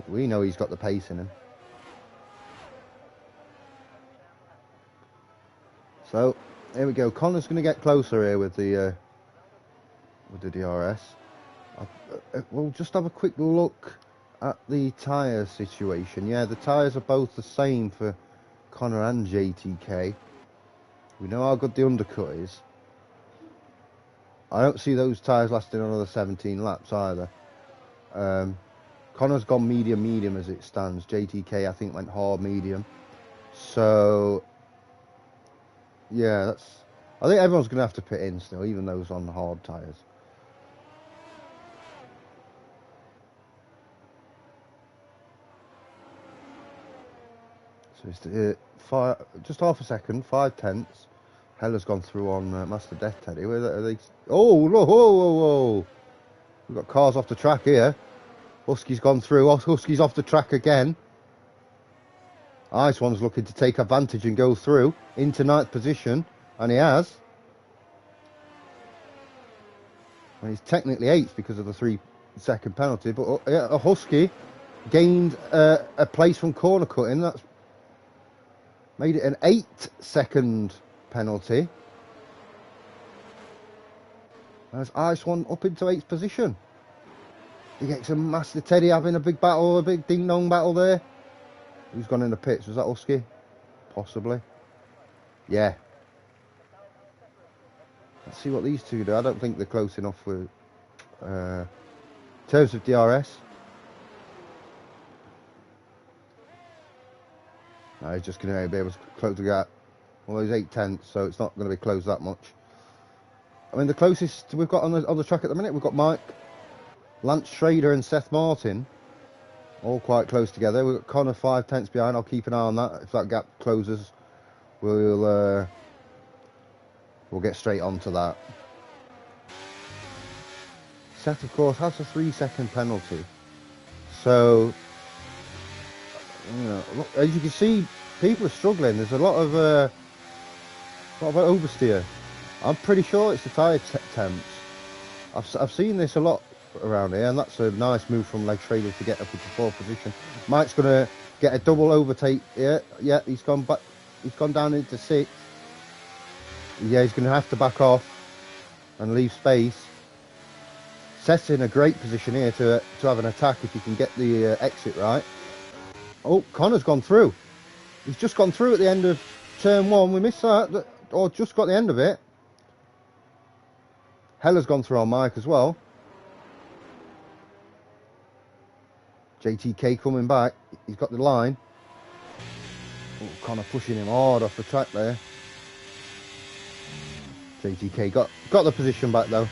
We know he's got the pace in him. So here we go. Connor's going to get closer here with the DRS. We'll just have a quick look at the tyre situation. Yeah, the tyres are both the same for Connor and JTK. We know how good the undercut is. I don't see those tyres lasting another 17 laps either. Connor's gone medium as it stands. JTK I think went hard medium. So yeah, I think everyone's going to have to pit in still, even those on the hard tyres. So it's just half a second, 5/10. Hella's gone through on Master Death Teddy. Where are they? Oh, whoa. We've got cars off the track here. Husky's gone through. Husky's off the track again. Ice One's looking to take advantage and go through into 9th position, and he has. And he's technically 8th because of the 3-second penalty, but a Husky gained a place from corner cutting. That's made it an 8-second penalty. As Ice One up into 8th position. He gets a Master Teddy having a big battle, a big ding-dong battle there. Who's gone in the pits? Was that Husky? Possibly. Yeah. Let's see what these two do. I don't think they're close enough with in terms of DRS. No, he's just going to be able to close the gap. Well, he's 8/10, so it's not going to be closed that much. I mean, the closest we've got on the track at the minute, we've got Mike, Lance Schrader and Seth Martin, all quite close together. We've got Connor 5/10 behind. I'll keep an eye on that. If that gap closes, we'll get straight onto that. Seth, of course, has a 3-second penalty. So, look, as you can see, people are struggling. There's a lot of oversteer. I'm pretty sure it's the tyre temps. I've seen this a lot around here, and that's a nice move from Leg Schrader to get up into 4th position. Mike's going to get a double overtake here. Yeah, he's gone back. He's gone down into 6th. Yeah, he's going to have to back off and leave space. Seth's in a great position here to have an attack if he can get the exit right. Oh, Connor's gone through. He's just gone through at the end of turn 1. We missed that. Or just got the end of it. Hella's gone through on Mike as well. JTK coming back. He's got the line. Oh, Connor pushing him hard off the track there. JTK got the position back though.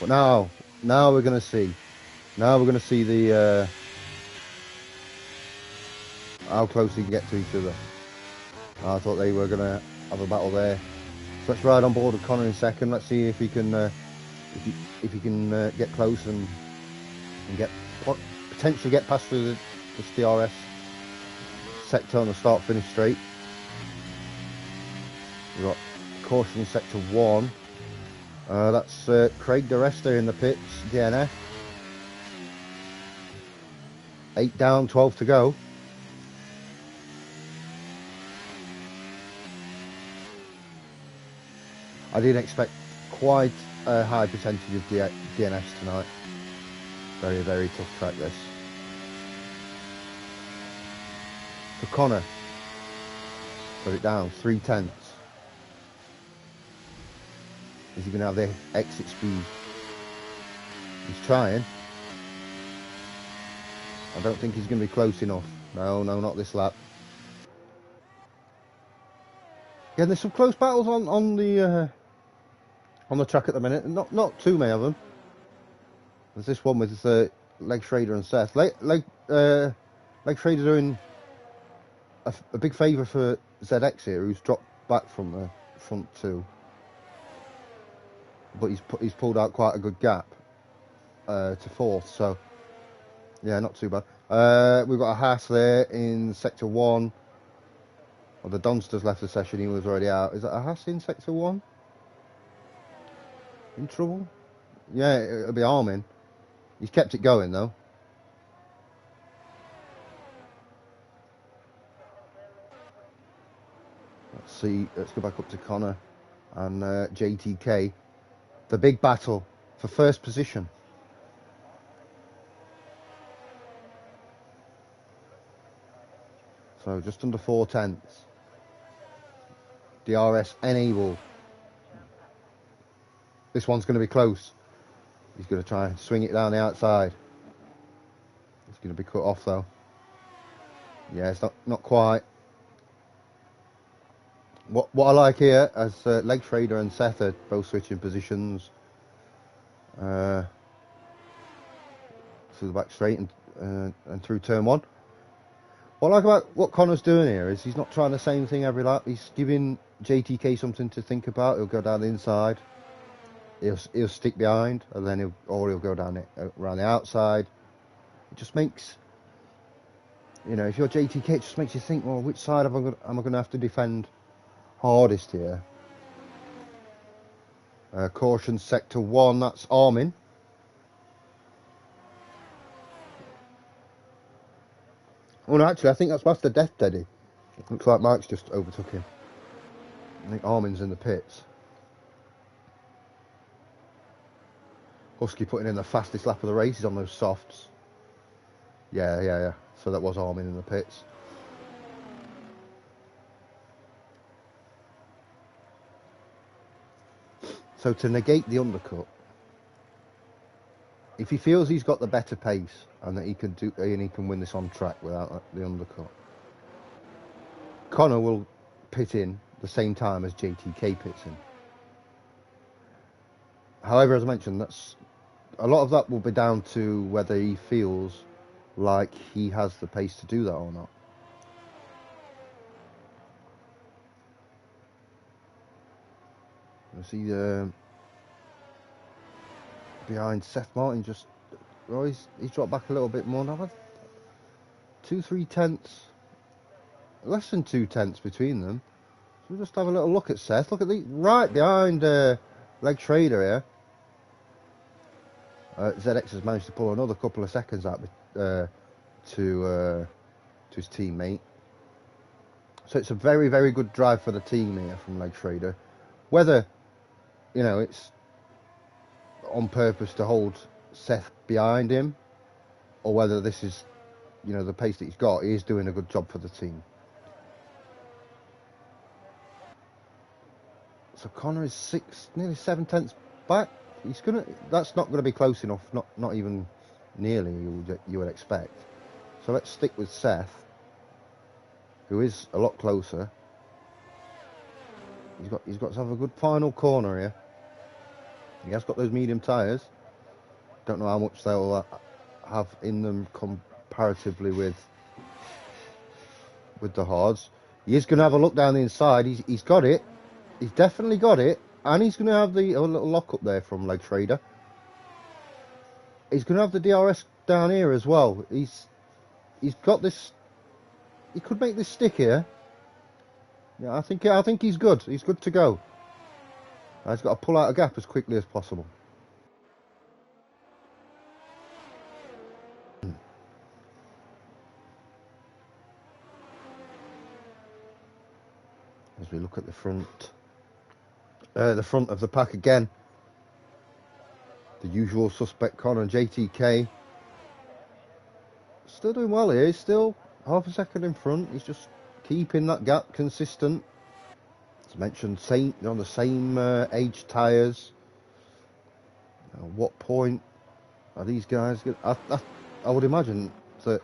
But now we're gonna see. Now we're gonna see the how close they can get to each other. I thought they were gonna have a battle there. So let's ride on board with Connor in second. Let's see if he can if he can get close and get potentially get past through this DRS sector on the start-finish straight. We've got caution in sector 1. That's Craig DeResta in the pits, DNF. 8 down, 12 to go. I didn't expect quite a high percentage of DNFs tonight. Very, very tough track this. For Connor, put it down, 3/10. Is he going to have the exit speed? He's trying. I don't think he's going to be close enough. No, not this lap. Yeah, there's some close battles on the track at the minute. Not too many of them. There's this one with Leg Schrader and Seth. Leg Schrader doing a big favour for ZX here, who's dropped back from the front two. But he's pulled out quite a good gap to fourth, so yeah, not too bad. We've got a Haas there in sector 1. Well, the Donsters left the session, he was already out. Is that a Haas in sector 1? In trouble? Yeah, it'll be Armin. He's kept it going though. Let's see, let's go back up to Connor and JTK. The big battle for first position. So just under 4/10. DRS enabled. This one's going to be close. He's going to try and swing it down the outside. It's going to be cut off though. Yeah, it's not quite. What I like here, as Leg Schrader and Seth are both switching positions through the back straight and through turn 1. What I like about what Connor's doing here is he's not trying the same thing every lap. He's giving JTK something to think about. He'll go down the inside. He'll stick behind, and then he'll go down around the outside. It just makes, if you're JTK, it just makes you think, well, which side am I going to have to defend hardest here? Caution sector 1, that's Armin. Oh no, actually I think that's Master Death Daddy. Looks like Mike's just overtook him. I think Armin's in the pits. Husky putting in the fastest lap of the races on those softs. Yeah. So that was Armin in the pits. So to negate the undercut, if he feels he's got the better pace and that he can win this on track without the undercut, Connor will pit in the same time as JTK pits in. However, as I mentioned, a lot of that will be down to whether he feels like he has the pace to do that or not. You see behind Seth Martin, he's dropped back a little bit more now. 2-3 less than 2/10 between them. So we'll just have a little look at Seth. Look at right behind Leg Schrader here. ZX has managed to pull another couple of seconds out to his teammate. So it's a very, very good drive for the team here from Leg Schrader. Whether, it's on purpose to hold Seth behind him, or whether this is, the pace that he's got, he is doing a good job for the team. So Connor is nearly 7/10 back. That's not gonna be close enough. Not even nearly you would expect. So let's stick with Seth, who is a lot closer. He's got to have a good final corner here. He has got those medium tyres. Don't know how much they'll have in them comparatively with the hards. He is going to have a look down the inside. He's got it. He's definitely got it. And he's going to have the little lock up there from Leg Trader. He's going to have the DRS down here as well. He's got this. He could make this stick here. Yeah, I think he's good. He's good to go. He's got to pull out a gap as quickly as possible. As we look at the front of the pack again, the usual suspect Connor and JTK still doing well here. He's still half a second in front. He's just keeping that gap consistent. As mentioned, on the same age tyres. At what point are these guys? I would imagine that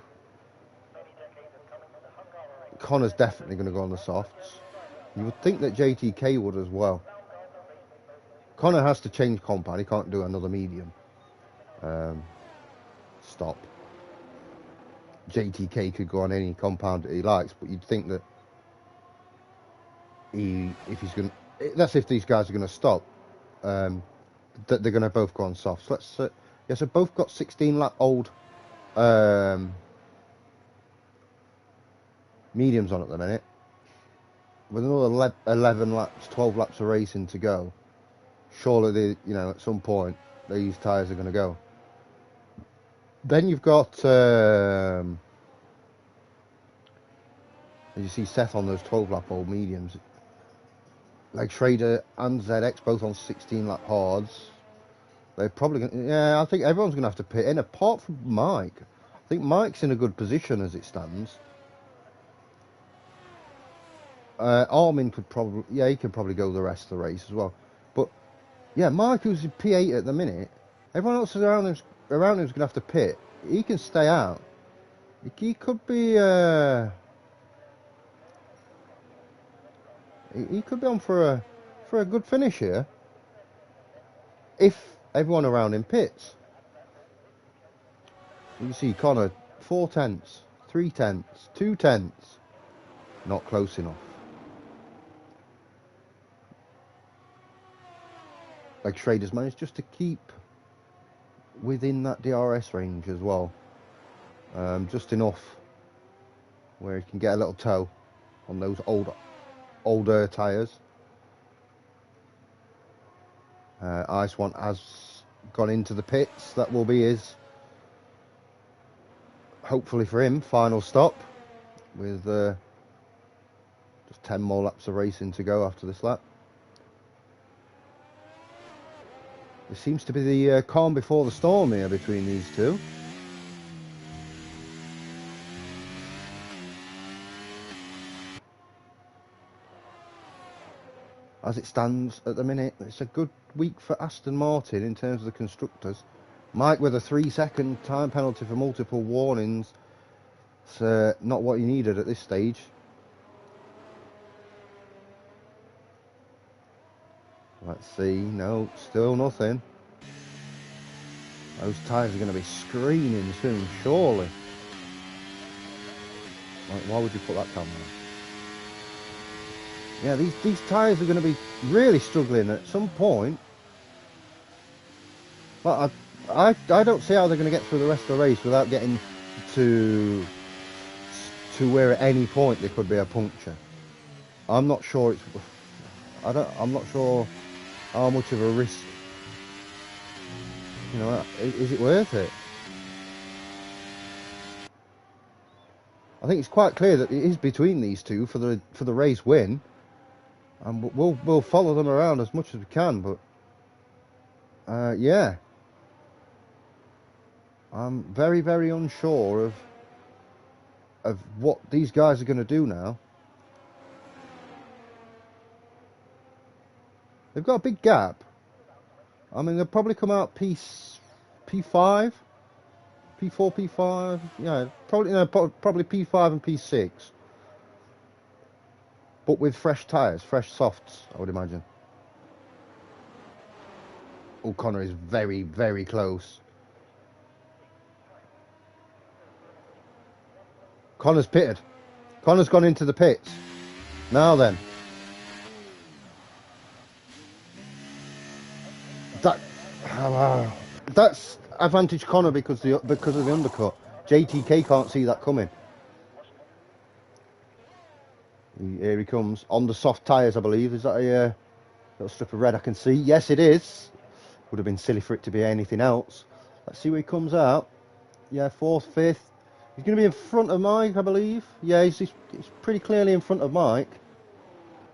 Connor's definitely going to go on the softs. You would think that JTK would as well. Connor has to change compound. He can't do another medium. Stop. JTK could go on any compound that he likes, but you'd think that that's if these guys are going to stop, that they're going to both go on softs. So both got 16 lap old mediums on at the minute. With another 11 laps, 12 laps of racing to go, surely at some point these tyres are going to go. Then you've got, as you see, Seth on those 12 lap old mediums. Like Schrader and ZX both on 16 lap hards. They're probably going to, yeah, I think everyone's going to have to pit in, apart from Mike. I think Mike's in a good position as it stands. Armin could probably, he could probably go the rest of the race as well. But yeah, Mike, who's in P8 at the minute, everyone else around him's going to have to pit. He can stay out. He could be, he could be on for a good finish here, if everyone around him pits. You can see Connor 4 tenths, 3 tenths, 2 tenths, not close enough. Like Schrader's managed just to keep within that DRS range as well, just enough where he can get a little toe on those older tyres. Ice One has gone into the pits. That will be his, hopefully for him, final stop, with just 10 more laps of racing to go after this lap. There seems to be the calm before the storm here between these two. As it stands at the minute, it's a good week for Aston Martin in terms of the constructors. Mike with a 3-second time penalty for multiple warnings. It's not what he needed at this stage. Let's see. No, still nothing. Those tyres are going to be screaming soon, surely. Why would you put that camera on? Yeah, these tyres are going to be really struggling at some point. But I don't see how they're going to get through the rest of the race without getting to where at any point there could be a puncture. I'm not sure I'm not sure how much of a risk, is it worth it? I think it's quite clear that it is between these two for the race win, and we'll follow them around as much as we can. But yeah, I'm very, very unsure of what these guys are going to do now. They've got a big gap. I mean, they'll probably come out P5, P4, P5. Yeah, probably P5 and P6. but with fresh tyres, fresh softs, I would imagine. O'Connor is very, very close. Connor's pitted. Connor's gone into the pits. Now then. That's advantage Connor because of the undercut. JTK can't see that coming. Here he comes on the soft tyres, I believe. Is that a little strip of red I can see? Yes, it is. Would have been silly for it to be anything else. Let's see where he comes out. Yeah, fourth, fifth. He's going to be in front of Mike, I believe. Yeah, he's pretty clearly in front of Mike.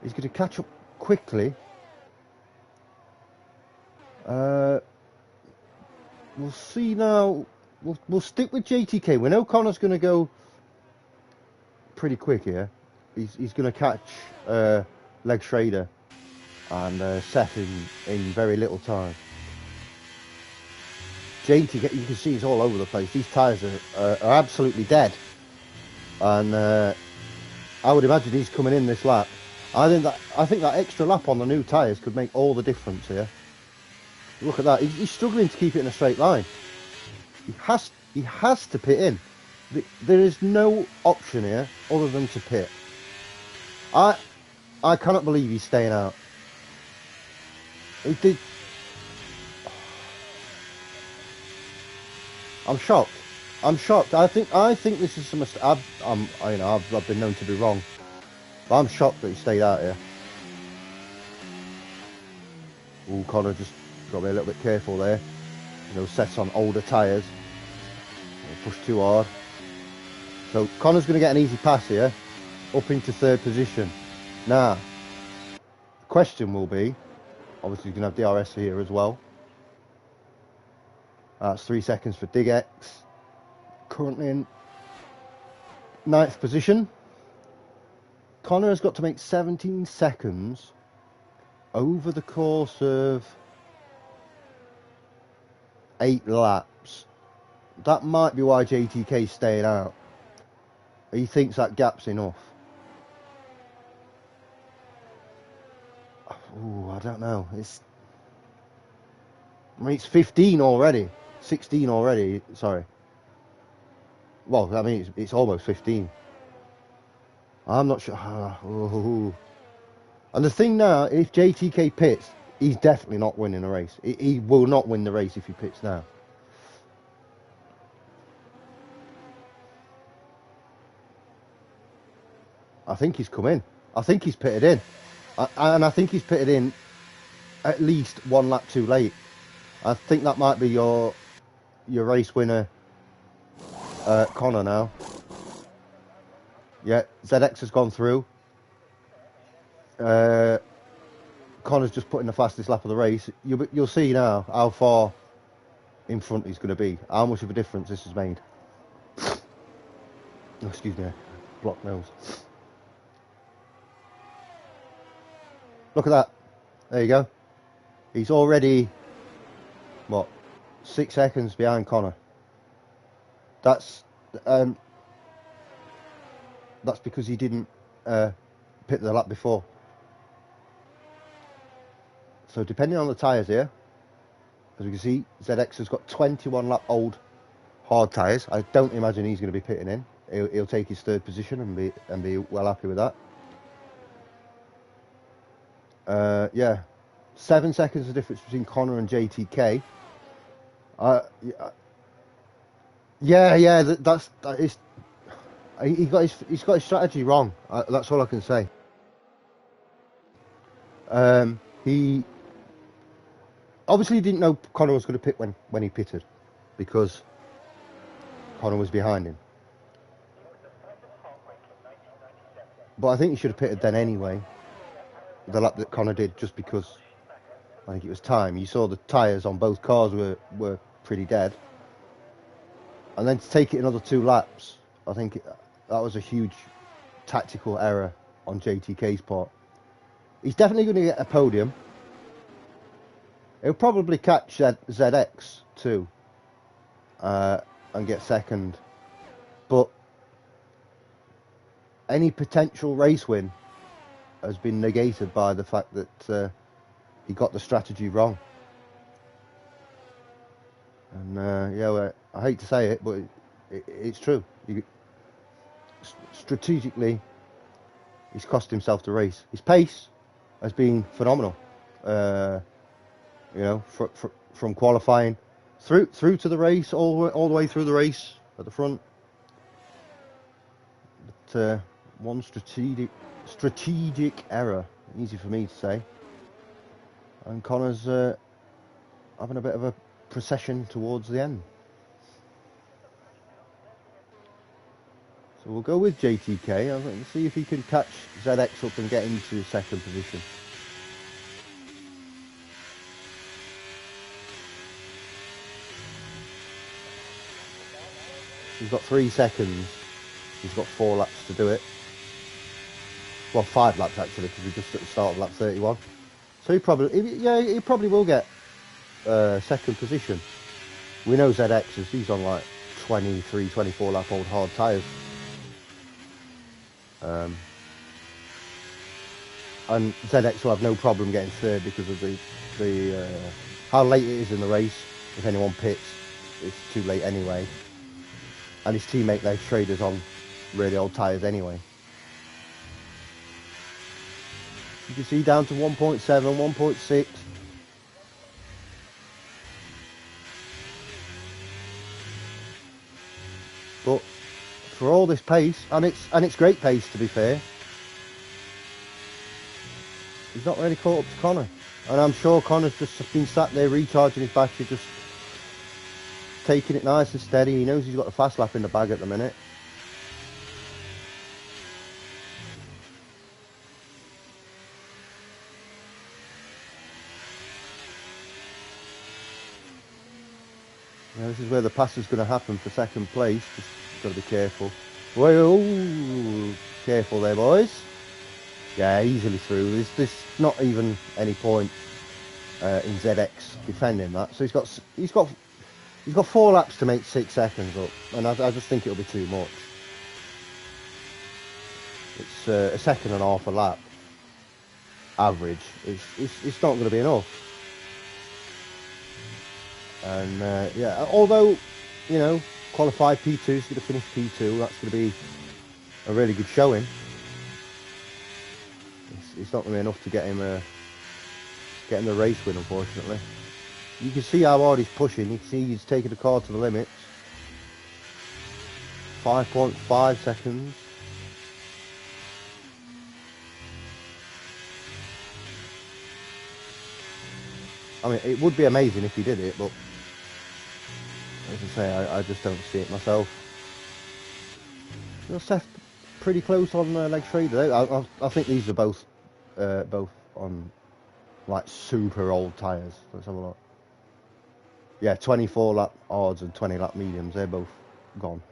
He's going to catch up quickly. We'll see now. We'll stick with JTK. We know Connor's going to go pretty quick here. He's going to catch Leg Schrader and Seth in very little time. JTK, you can see he's all over the place. These tyres are absolutely dead. And I would imagine he's coming in this lap. I think that extra lap on the new tyres could make all the difference here. Look at that. He's struggling to keep it in a straight line. He has to pit in. There is no option here other than to pit. I cannot believe he's staying out. He did. I'm shocked. I'm shocked. I think this is some mistake. I've been known to be wrong, but I'm shocked that he stayed out here. Ooh, Connor just got to be a little bit careful there. Those sets on older tyres. Push too hard. So Connor's going to get an easy pass here, up into third position. Now, the question will be, obviously he's going to have DRS here as well. That's 3 seconds for Dig X. Currently in 9th position. Connor has got to make 17 seconds over the course of 8 laps. That might be why JTK's staying out. He thinks that gap's enough. Ooh, I don't know. It's 15 already. 16 already, sorry. Well, I mean, it's almost 15. I'm not sure. And the thing now, if JTK pits, he's definitely not winning a race. He will not win the race if he pits now. I think he's come in. I think he's pitted in. And I think he's pitted in at least 1 lap too late. I think that might be your race winner, Connor now. Yeah, ZX has gone through. Connor's just put in the fastest lap of the race. You'll see now how far in front he's going to be. How much of a difference this has made. Oh, excuse me, blocked nose. Look at that. There you go. He's already, what, 6 seconds behind Connor. That's because he didn't pit the lap before. So depending on the tyres here, as we can see, ZX has got 21 lap old hard tyres. I don't imagine he's going to be pitting in. He'll take his 3rd position and be well happy with that. Yeah, 7 seconds of difference between Connor and JTK. Yeah, that is. He's got his strategy wrong. That's all I can say. He obviously didn't know Connor was going to pit when he pitted, because Connor was behind him. But I think he should have pitted then anyway. The lap that Connor did, just because I think it was time. You saw the tyres on both cars were pretty dead. And then to take it another 2 laps, I think that was a huge tactical error on JTK's part. He's definitely going to get a podium. He'll probably catch ZX too and get 2nd. But any potential race win has been negated by the fact that he got the strategy wrong. And yeah, well, I hate to say it, but it's true. Strategically, he's cost himself the race. His pace has been phenomenal. You know, from qualifying through to the race, all the way through the race at the front. But one strategic error, easy for me to say. And Connor's having a bit of a procession towards the end. So we'll go with JTK. I'll see if he can catch ZX up and get into second position. He's got 3 seconds. He's got 4 laps to do it. Well, 5 laps actually, because we're just at the start of lap 31. So he probably will get second position. We know ZX he's on like 23, 24 lap old hard tyres. And ZX will have no problem getting third because of the how late it is in the race. If anyone pits, it's too late anyway. And his teammate Les Schrader's on really old tyres anyway. You can see down to 1.7, 1.6. But for all this pace, and it's great pace to be fair, he's not really caught up to Connor. And I'm sure Connor's just been sat there recharging his battery, just taking it nice and steady. He knows he's got a fast lap in the bag at the minute. Now this is where the pass is going to happen for second place. Just got to be careful. Whoa, careful there, boys. Yeah, easily through. There's not even any point in ZX defending that. So he's got 4 laps to make 6 seconds up, and I just think it'll be too much. It's a second and a half a lap average. It's not going to be enough. And yeah, although, you know, qualified P2, he's going to finish P2. That's going to be a really good showing. It's not going to be enough to get him the race win, unfortunately. You can see how hard he's pushing. You can see he's taking the car to the limits. 5.5 seconds. I mean, it would be amazing if he did it, but as I say, I just don't see it myself. You know, Seth pretty close on Les Schrader. I think these are both on like super old tyres. Let's have a look. Yeah, 24 lap hards and 20 lap mediums. They're both gone.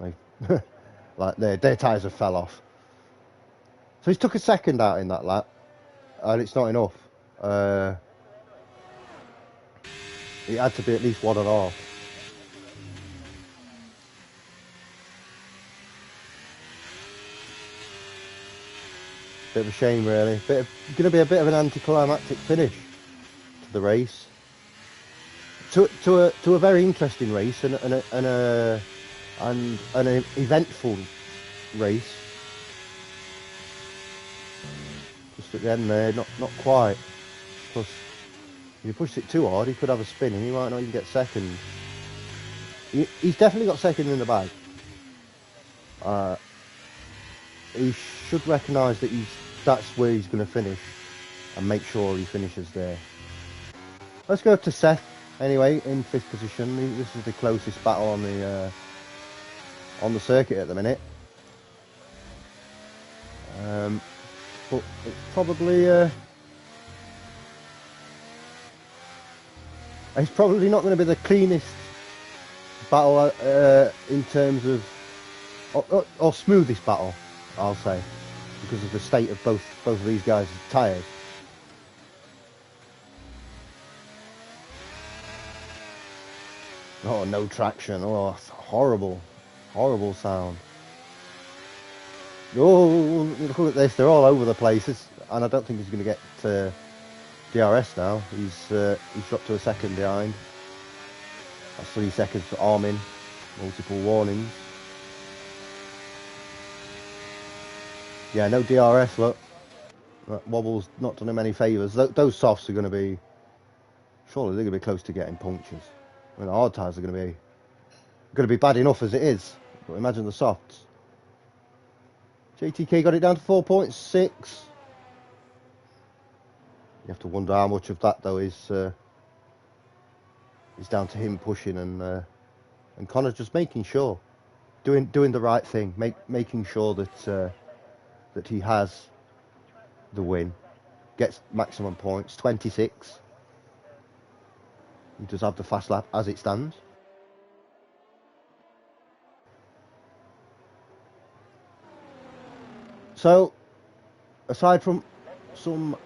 Like their tyres have fell off. So he's took a second out in that lap, and it's not enough. It had to be at least 1.5. Bit of a shame, really. Going to be a bit of an anticlimactic finish to the race. To a very interesting race and an eventful race. Just at the end there, not quite. Plus, if he pushed it too hard, he could have a spin and he might not even get second. He's definitely got second in the bag. He should recognise that that's where he's going to finish and make sure he finishes there. Let's go to Seth anyway in 5th position. This is the closest battle on the circuit at the minute. But it's probably it's probably not going to be the cleanest battle in terms of or smoothest battle, I'll say, because of the state of both of these guys' tyres. Oh, no traction. Oh, it's horrible sound. Oh, look at this. They're all over the place. and I don't think he's going to get DRS now. He's dropped to a second behind. That's 3 seconds for Armin. Multiple warnings. Yeah, no DRS, look. That wobble's not done him any favours. Those softs are going to be... Surely they're going to be close to getting punctures. I mean, the hard tyres are going to be bad enough as it is. But imagine the softs. JTK got it down to 4.6. You have to wonder how much of that, though, is down to him pushing and Connor just making sure, doing the right thing, making sure that he has the win, gets maximum points, 26. He does have the fast lap as it stands. So, aside from some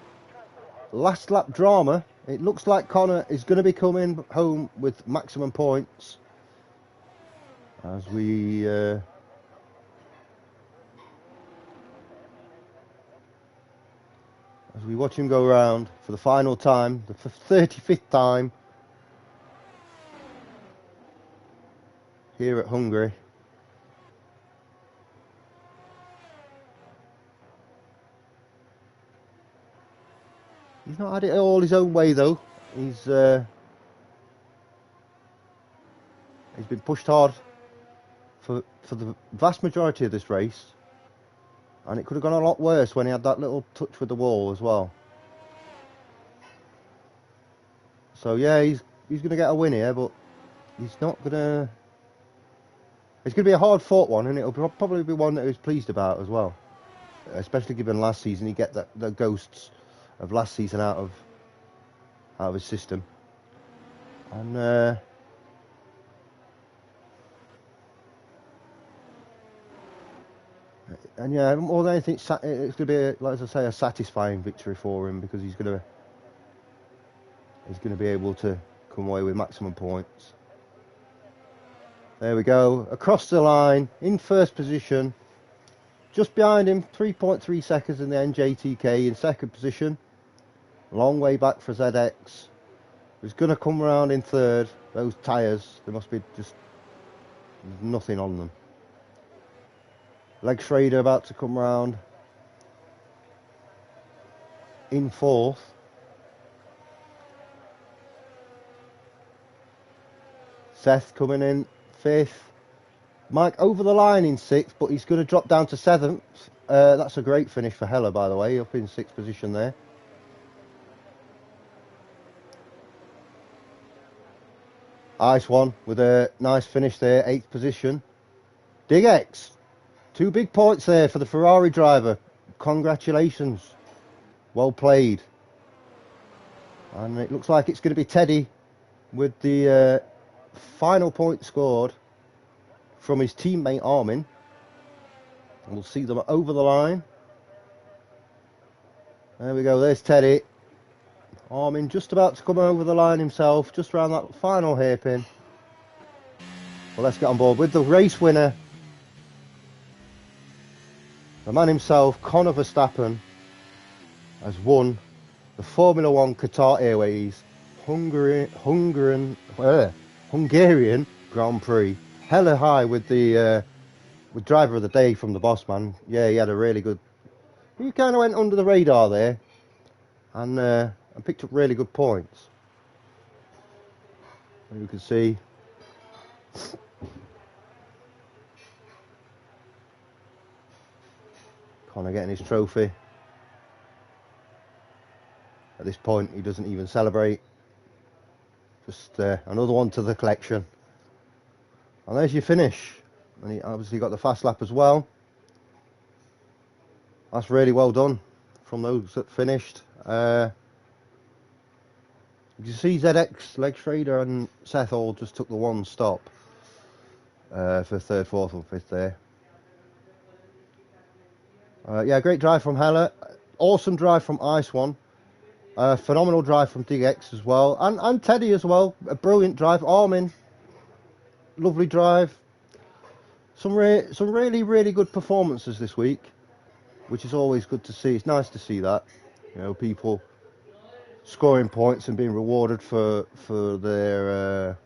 last lap drama, it looks like Connor is going to be coming home with maximum points as we watch him go around for the final time, the 35th time here at Hungary. He's not had it all his own way, though. He's been pushed hard for the vast majority of this race, and it could have gone a lot worse when he had that little touch with the wall as well. So yeah, he's going to get a win here, but he's not going to... It's going to be a hard-fought one, and it'll probably be one that he's pleased about as well. Especially given last season, he get the ghosts of last season out of his system. And yeah, more than anything, it's going to be, like I say, a satisfying victory for him, because he's going to be able to come away with maximum points. There we go, across the line, in first position. Just behind him, 3.3 seconds in the NJTK in second position. Long way back for ZX. Who's going to come around in third. Those tyres, there must be just nothing on them. Leg Schrader about to come round in fourth. Seth coming in fifth. Mike over the line in sixth, but he's going to drop down to seventh. That's a great finish for Heller, by the way, up in sixth position there. Ice one with a nice finish there, eighth position. Dig X, 2 big points there for the Ferrari driver. Congratulations, well played. And it looks like it's going to be Teddy with the final point scored from his teammate Armin. And we'll see them over the line. There we go, there's Teddy. Armin just about to come over the line himself, just around that final hairpin. Well, let's get on board with the race winner. The man himself, Conor Verstappen, has won the Formula One Qatar Airways Hungarian Grand Prix. Hella high with the with driver of the day from the boss man. Yeah, he had a really good... He kind of went under the radar there, and picked up really good points. And you can see Conor getting his trophy. At this point, he doesn't even celebrate. Just another one to the collection. And there's your finish. And he obviously got the fast lap as well. That's really well done from those that finished. You see ZX, Leg Schrader and Seth all just took the one stop for third, fourth and fifth there. Yeah, great drive from Heller. Awesome drive from Ice One. Phenomenal drive from DX as well. And Teddy as well. A brilliant drive. Armin. Lovely drive. Some really, really good performances this week. which is always good to see. It's nice to see that, people scoring points and being rewarded for their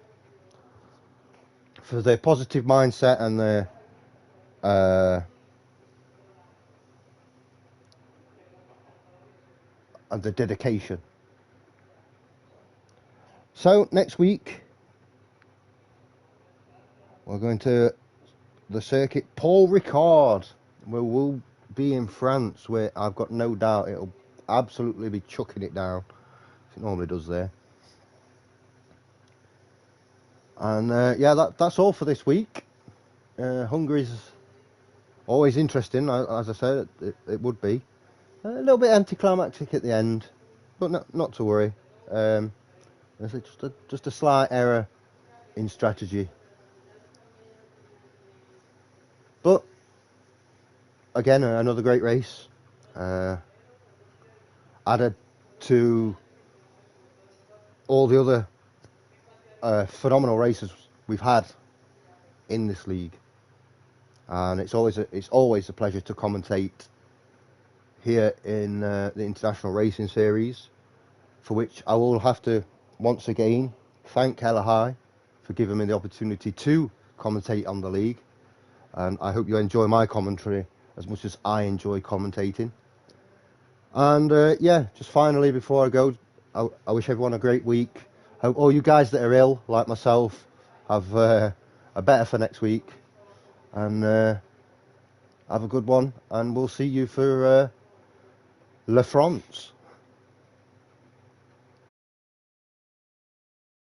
positive mindset and uh, their dedication. So next week we're going to the circuit Paul Ricard, where we'll be in France, where I've got no doubt it'll absolutely be chucking it down, as it normally does there. And that's all for this week. Hungary's always interesting, as I said, it would be. A little bit anticlimactic at the end, but not to worry. It's just a slight error in strategy. But again, another great race. Added to all the other phenomenal races we've had in this league, and it's always a pleasure to commentate here in the International Racing Series, for which I will have to once again thank Kelahai for giving me the opportunity to commentate on the league, and I hope you enjoy my commentary as much as I enjoy commentating. And just finally before I go, I wish everyone a great week. Hope all you guys that are ill, like myself, have are better for next week, and have a good one, and we'll see you for La France.